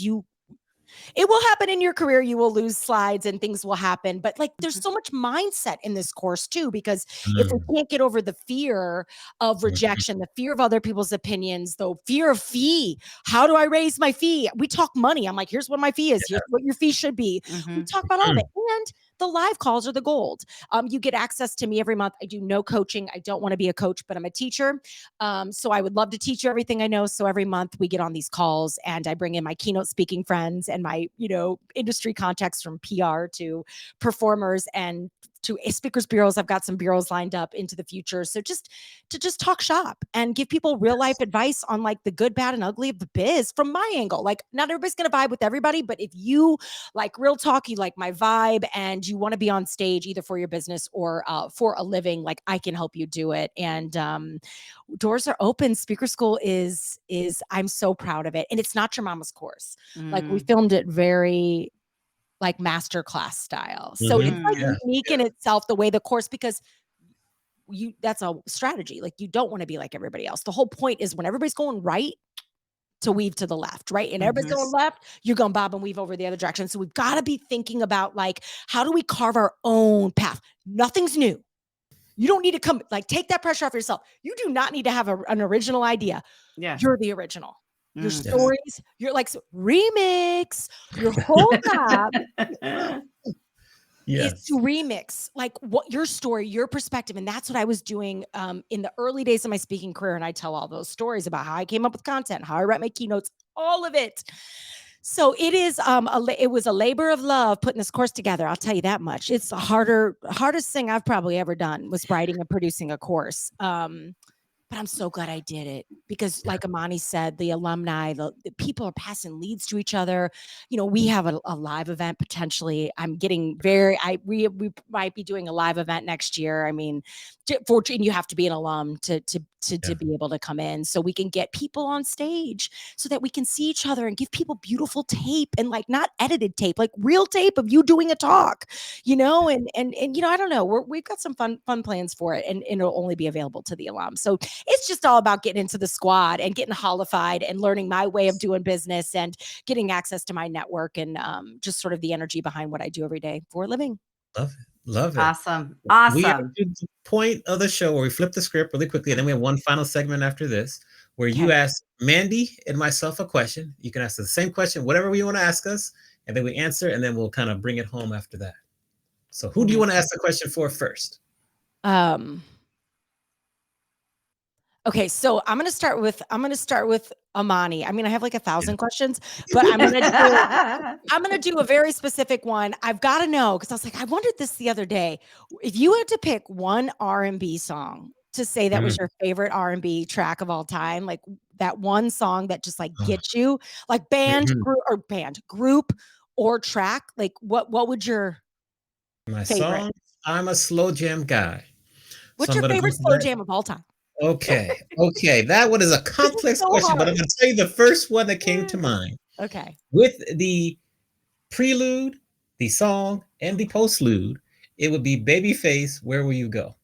it will happen in your career. You will lose slides and things will happen. But like, there's so much mindset in this course too, because if we can't get over the fear of rejection, the fear of other people's opinions, the fear of fee, how do I raise my fee? We talk money. I'm like, here's what my fee is. Here's what your fee should be. We talk about all of it. And the live calls are the gold. You get access to me every month. I do no coaching. I don't want to be a coach, but I'm a teacher. So I would love to teach you everything I know. So every month we get on these calls and I bring in my keynote speaking friends and my, industry contacts, from PR to performers and to speakers bureaus. I've got some bureaus lined up into the future. So just to talk shop and give people real life advice on like the good, bad, and ugly of the biz from my angle. Like, not everybody's going to vibe with everybody, but if you like real talk, you like my vibe, and you want to be on stage either for your business or for a living, like, I can help you do it. And doors are open. Speaker School is I'm so proud of it. And it's not your mama's course. Like, we filmed it very like masterclass style. So it's like unique in itself, the way the course, because that's a strategy. Like, you don't want to be like everybody else. The whole point is, when everybody's going right, to weave to the left, right? And everybody's going left, you're going bob and weave over the other direction. So we've got to be thinking about, like, how do we carve our own path? Nothing's new. You don't need to take that pressure off yourself. You do not need to have an original idea. Yeah. You're the original. Your stories, you're like remix your whole job. Is to remix like what your story, your perspective. And that's what I was doing in the early days of my speaking career. And I tell all those stories about how I came up with content, how I write my keynotes, all of it. So it is it was a labor of love putting this course together. I'll tell you that much. It's the hardest thing I've probably ever done was writing and producing a course. But I'm so glad I did it because, like Amani said, the alumni, the people are passing leads to each other. You know, we have a live event potentially. I'm getting we might be doing a live event next year. I mean, fortunately, you have to be an alum to be able to come in, so we can get people on stage so that we can see each other and give people beautiful tape and like not edited tape, like real tape of you doing a talk, you know, and you know, I don't know, we've got some fun plans for it, and it'll only be available to the alums. So it's just all about getting into the squad and getting holified and learning my way of doing business and getting access to my network and just sort of the energy behind what I do every day for a living. Love it. Love it. Awesome. We are Awesome. to the point of the show where we flip the script really quickly, and then we have one final segment after this where you Okay. ask Mandy and myself a question. You can ask the same question, whatever you want to ask us, and then we answer, and then we'll kind of bring it home after that. So who do you want to ask the question for first? Okay, so I'm gonna start with Amani. I mean, I have like 1,000 questions, but I'm gonna do a very specific one. I've got to know because I was like, I wondered this the other day. If you had to pick one R&B song to say that was your favorite R&B track of all time, like that one song that just like gets you, like group or track, like what would your My favorite? song, I'm a slow jam guy. What's So I'm your gonna go favorite for slow that. jam of all time? Okay. That one is a complex so question, but I'm hard. gonna tell you the first one that came to mind. Okay. With the prelude, the song, and the postlude, it would be Babyface, Where Will You Go?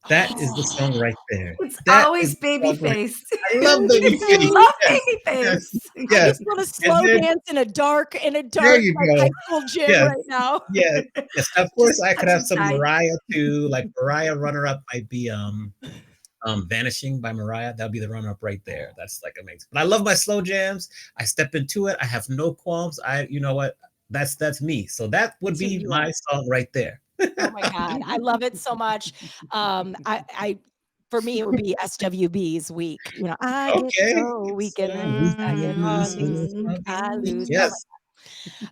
That is the song right there. It's That is always the song right. Babyface. I love Babyface. Love Yes, Babyface. yes, I yes. just want to And slow then dance in a dark there you like go. high school gym Yes, right now. yes, yes. Of Just course, I could have touching some tight. Mariah too. Like Mariah runner-up might be Vanishing by Mariah. That'll be the runner-up right there. That's like amazing. But I love my slow jams. I step into it. I have no qualms. You know what? That's me. So that would That's who be you my are. song right there. Oh my God. I love it so much. I for me, it would be SWB's Weak. You know, I get Okay. so weak and So loose, we I can get lose, hardly so sleep, I lose. Oh my yes,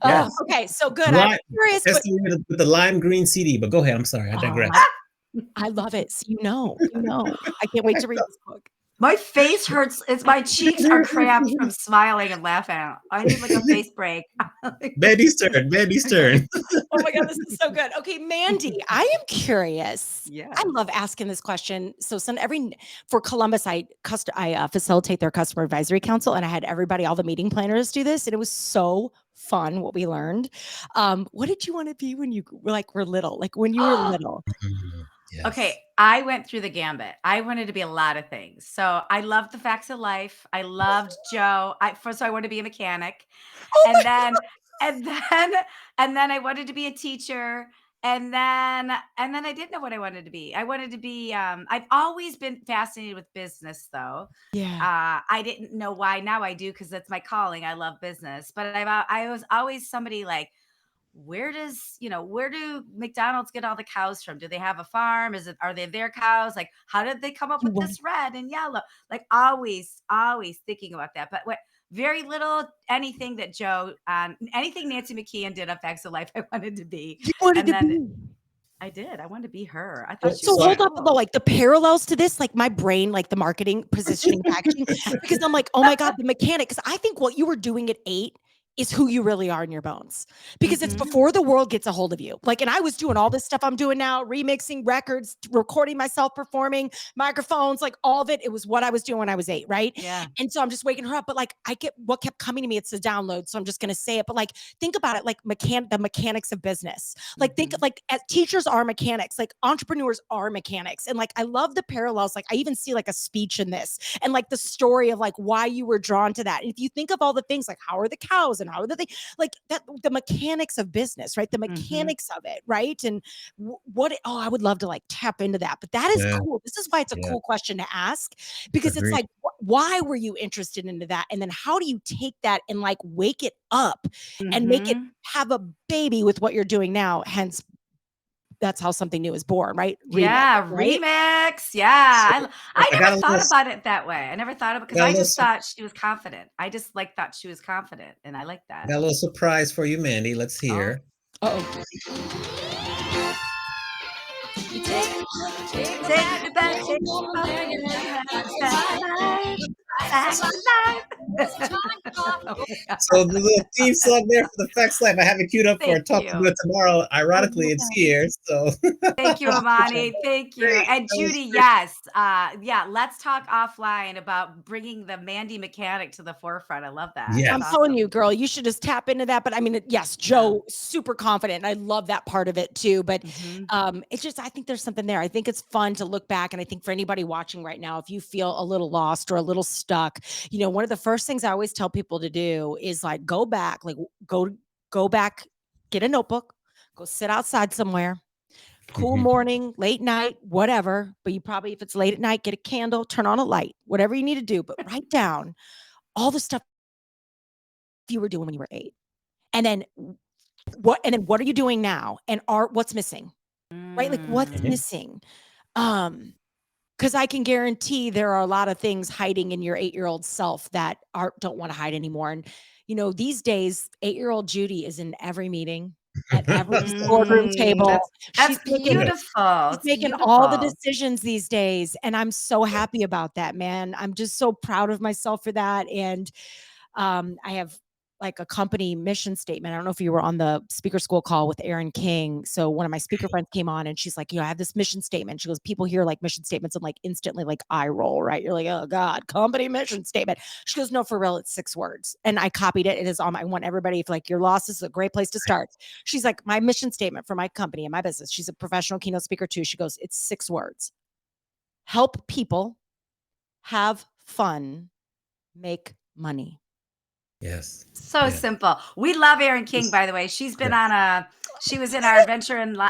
Oh, yes. okay. So good. I'm Lime, curious, but especially with the lime green CD. But go ahead. I'm sorry. I oh digress. my, I love it. So you know. I can't wait to read this book. My face hurts. My cheeks are cramped from smiling and laughing. I need like a face break. Mandy's turn. Mandy's turn. Oh my God, this is so good. Okay, Mandy, I am curious. Yeah. I love asking this question. So for Columbus, I facilitate their customer advisory council, and I had everybody, all the meeting planners, do this, and it was so fun what we learned. What did you want to be when you were little? Like when you were little? Yes. Okay, I went through the gambit. I wanted to be a lot of things. So I loved the facts of life. I loved Joe. So I wanted to be a mechanic. Oh And my then and then and then I wanted to be a teacher. And then I didn't know what I wanted to be. I wanted to be I've always been fascinated with business though. yeah. I didn't know why. Now I do because that's my calling. I love business. But I was always somebody like, where do McDonald's get all the cows from? Do they have a farm? Are they their cows? Like, how did they come up You with want this red and yellow? Like, always thinking about that. But what very little anything that anything Nancy McKeon did on Facts of Life, I wanted to be. you wanted And to then be. I did. I wanted to be her. I thought So, she So was so hold I, up though, cool. like the parallels to this, like my brain, like the marketing, positioning, packaging, because I'm like, oh my God, the mechanic. Because I think what you were doing at 8 is who you really are in your bones. Because it's Mhm. before the world gets a hold of you. Like, and I was doing all this stuff I'm doing now, remixing records, recording myself performing, microphones, like all of it. It was what I was doing when I was 8, right? Yeah. And so I'm just waking her up. But like I get what kept coming to me, it's a download. So I'm just gonna say it. But like think about it, like the mechanics of business. Like think Mhm. like as teachers are mechanics, like entrepreneurs are mechanics. And like I love the parallels. Like I even see like a speech in this and like the story of like why you were drawn to that. And if you think of all the things like how are the cows and how are the things like that, the mechanics of business, right? The Mhm. mechanics of it, right? And I would love to like tap into that. But that is yeah, cool. This is why it's a yeah, cool question to ask because it's agreed. like why were you interested into that? And then how do you take that and like wake it up and make it Mhm. have a baby with what you're doing now, hence that's how something new is born, right? Remix, Yeah, right? remix. So Yeah. I I never got a thought little, about it that way. I never thought of it because got a I little, just thought she was confident. I just like thought she was confident and I like that. got a little surprise for you, Mandy. Let's Oh. hear. Uh-oh. You take me back, take me back alive, back alive. Oh my So God. the little theme song there for the Facts Life, I have it queued up for Thank Talk to you. Good Tomorrow. I Ironically, love it's that. here. So Thank you, Amani. Thank you. great. And That was Judy, great. yes. Yeah, let's talk offline about bringing the Mandy mechanic to the forefront. I love that. That's I'm Yes. telling awesome. you, girl, you should just tap into that. But I mean, yes, Yeah. Joe, super confident. And I love that part of it too. But Mhm. it's just, I think there's something there. I think it's fun to look back. And I think for anybody watching right now, if you feel a little lost or a little stuck, one of the first things I always tell people to do is like go back, go back, get a notebook, go sit outside somewhere. Cool Mhm. morning, late night, whatever. But you probably, if it's late at night, get a candle, turn on a light, whatever you need to do. But write down all the stuff you were doing when you were 8. And then what are you doing now? And what's missing? Right? Like what's Mm. Mhm. missing? Because I can guarantee there are a lot of things hiding in your 8-year-old self that don't want to hide anymore. And these days, 8-year-old Judy is in every meeting, at every boardroom Mm. table. That's She's making Yes. beautiful. she's It's making all the beautiful. decisions these days, and I'm so happy about that, man. I'm just so proud of myself for that. And I have like a company mission statement. I don't know if you were on the speaker school call with Aaron King. So one of my speaker friends came on and she's like, I have this mission statement. She goes, people hear like mission statements and like instantly like eye roll, right? You're like, oh God, company mission statement. She goes, no, for real, it's 6 words. And I copied it. It is on I want everybody, if like you're lost, this is a great place to start. She's like, my mission statement for my company and my business. She's a professional keynote speaker too. She goes, it's 6 words. Help people have fun, make money. Yes. So Yes. simple. We love Erin King, by the way. She's been Yes. she was in our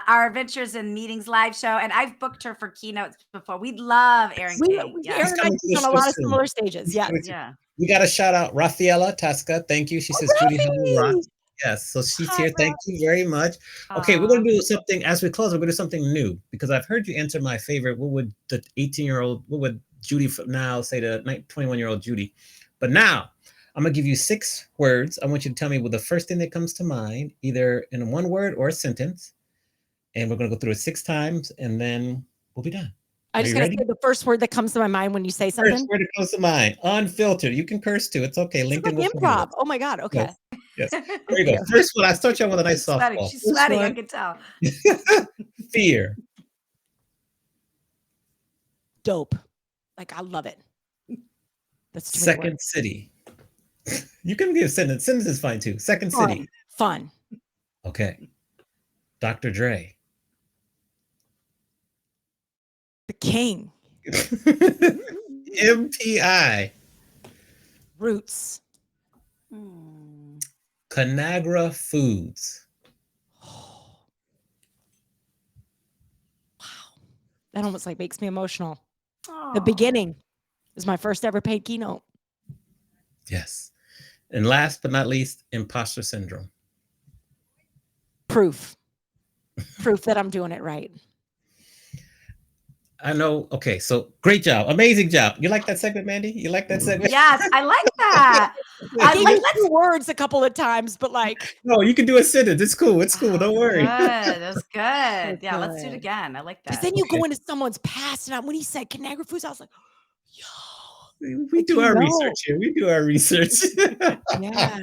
our Adventures in Meetings live show, and I've booked her for keynotes before. We love Erin King. He's Aaron Yes. and I coming to the teach on a show lot of soon. similar stages. He's Yes. coming to. Yeah. We got to shout out Rafaela Tasca. Thank you. She Oh, says Judy Holly Ralphie! rocks. Yes. So she's Hi, here. Thank Ralph. you very much. Okay, we're Aw. gonna do something as we close. We're gonna do something new because I've heard you answer my favorite. What would the 18-year-old? What would Judy now say to 21-year-old Judy? But now I'm gonna give you 6 words. I want you to tell me what the first thing that comes to mind, either in one word or a sentence. And we're gonna go through it 6 times, and then we'll be done. I Are just you gotta ready? say the first word that comes to my mind when you say First something. word that comes to mind, unfiltered. You can curse too. It's okay. This is like LinkedIn will forgive improv. us. Oh my God. Okay. Yes. Yes. Thank There you go. you. First one, I start you out with a nice She's sweating. softball. She's First sweating. I one, can tell. fear. Dope. Like I love it. That's too many Second words. city. You can give sentence. Sentence is fine too. Second Fun. city. Fun. Okay. Dr. Dre. The king. MPI. Roots. Mm. Conagra Foods. Wow. That almost like makes me emotional. The Aw. beginning is my first ever paid keynote. Yes. And last but not least, imposter syndrome. Proof. Proof that I'm doing it right. I know. Okay, so great job, amazing job. You like that segment, Mandy? You like that segment? Yes, I like that. I I gave like you 2 words a couple of times, but like No, you can do a sentence. It's cool. It's cool. Don't good. worry. That's so good. Yeah, let's do it good. again. I like Because that. then you Okay. go into someone's past, and when he said Conagra Foods, I was like, yo, We like do our research here. We do our research. Yeah.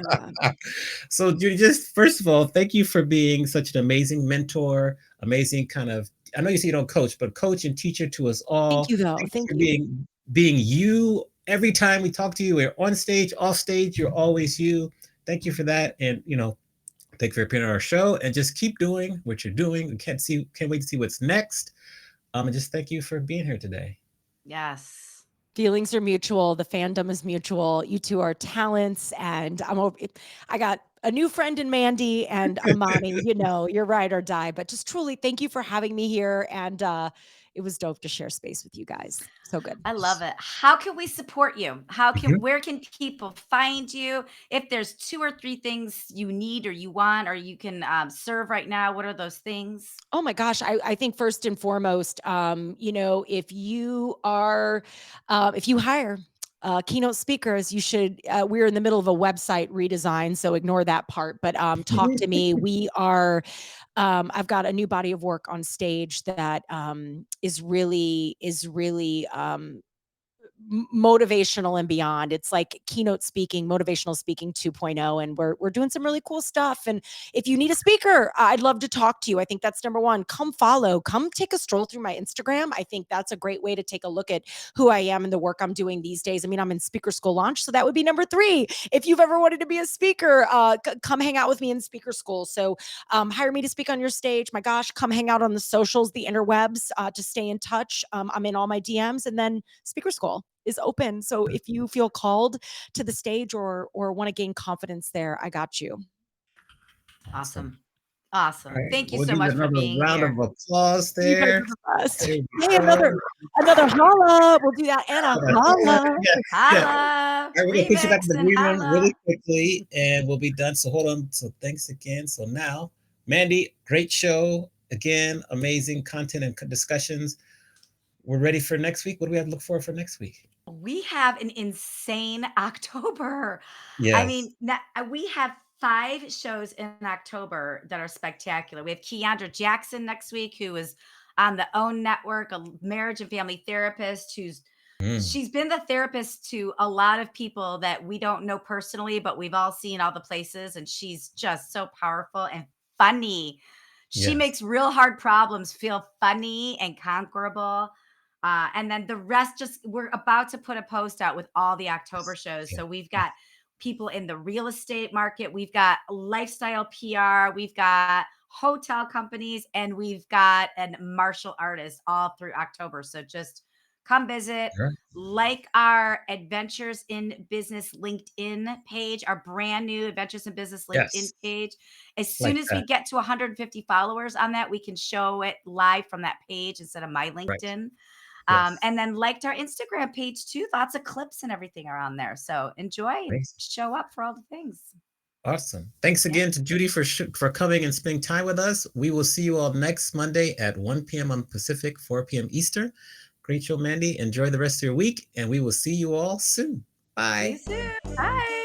So, Judy, just first of all, thank you for being such an amazing mentor, amazing kind of. I know you say you don't coach, but coach and teacher to us Thank all. you, though. Thank you Thank for you. being you. Every time we talk to you, we're on stage, off stage. You're always you. Thank you for that, and thank you for appearing on our show. And just keep doing what you're doing. We can't wait to see what's next. And just thank you for being here today. Yes. Feelings are mutual. The fandom is mutual. You two are talents, and I got a new friend in Mandy and Amani. You're ride or die. But just truly, thank you for having me here. And it was dope to share space with you guys. So good. I love it. How can we support you? Mhm. Where can people find you? If there's 2 or 3 things you need or you want or you can serve right now, what are those things? Oh my gosh. I think first and foremost, if you hire keynote speakers, you should, we're in the middle of a website redesign, so ignore that part, but talk to me. I've got a new body of work on stage that is really motivational and beyond. It's like keynote speaking, motivational speaking 2.0, and we're doing some really cool stuff. And if you need a speaker, I'd love to talk to you. I think that's number one. Come follow, come take a stroll through my Instagram. I think that's a great way to take a look at who I am and the work I'm doing these days. I mean, I'm in Speaker School Launch, so that would be number 3. If you've ever wanted to be a speaker, come hang out with me in Speaker School. So hire me to speak on your stage. My gosh, come hang out on the socials, the interwebs, to stay in touch. I'm in all my DMs, and then Speaker School is open. So if you feel called to the stage or want to gain confidence there, I got you. Awesome. Awesome. All Awesome. right. Thank you We'll so give you much for another being round of here. applause You guys there. are the best. There we Hey, go. another holla. We'll do that. And a holla. Yeah, yeah. Holla. All right, we're gonna put you back in Remix the and green room really holla. quickly, and we'll be done. So hold on. So thanks again. So now, Mandy, great show again. Amazing content and discussions. We're ready for next week. What do we have to look for next week? We have an insane October. I Yes. mean, we have 5 shows in October that are spectacular. We have Keandra Jackson next week, who is on the OWN network, a marriage and family therapist Mm, she's been the therapist to a lot of people that we don't know personally, but we've all seen all the places, and she's just so powerful and funny. She yes. makes real hard problems feel funny and conquerable. And then the rest, just we're about to put a post out with all the October shows. Yeah. So we've got people in the real estate market, we've got lifestyle PR, we've got hotel companies, and we've got an martial artist all through October. So just come visit, Sure. like our Adventures in Business LinkedIn page, our brand new Adventures in Business LinkedIn Yes. page. As soon Like as we that. get to 150 followers on that, we can show it live from that page instead of my Right. LinkedIn. Yes. And then liked our Instagram page too. Lots of clips and everything are on there. So enjoy and Amazing. show up for all the things. Awesome. Thanks Yeah. again to Judy for coming and spending time with us. We will see you all next Monday at 1 p.m. on Pacific, 4 p.m. Eastern. Great show, Mandy. Enjoy the rest of your week, and we will see you all soon. See Bye. you soon. Bye.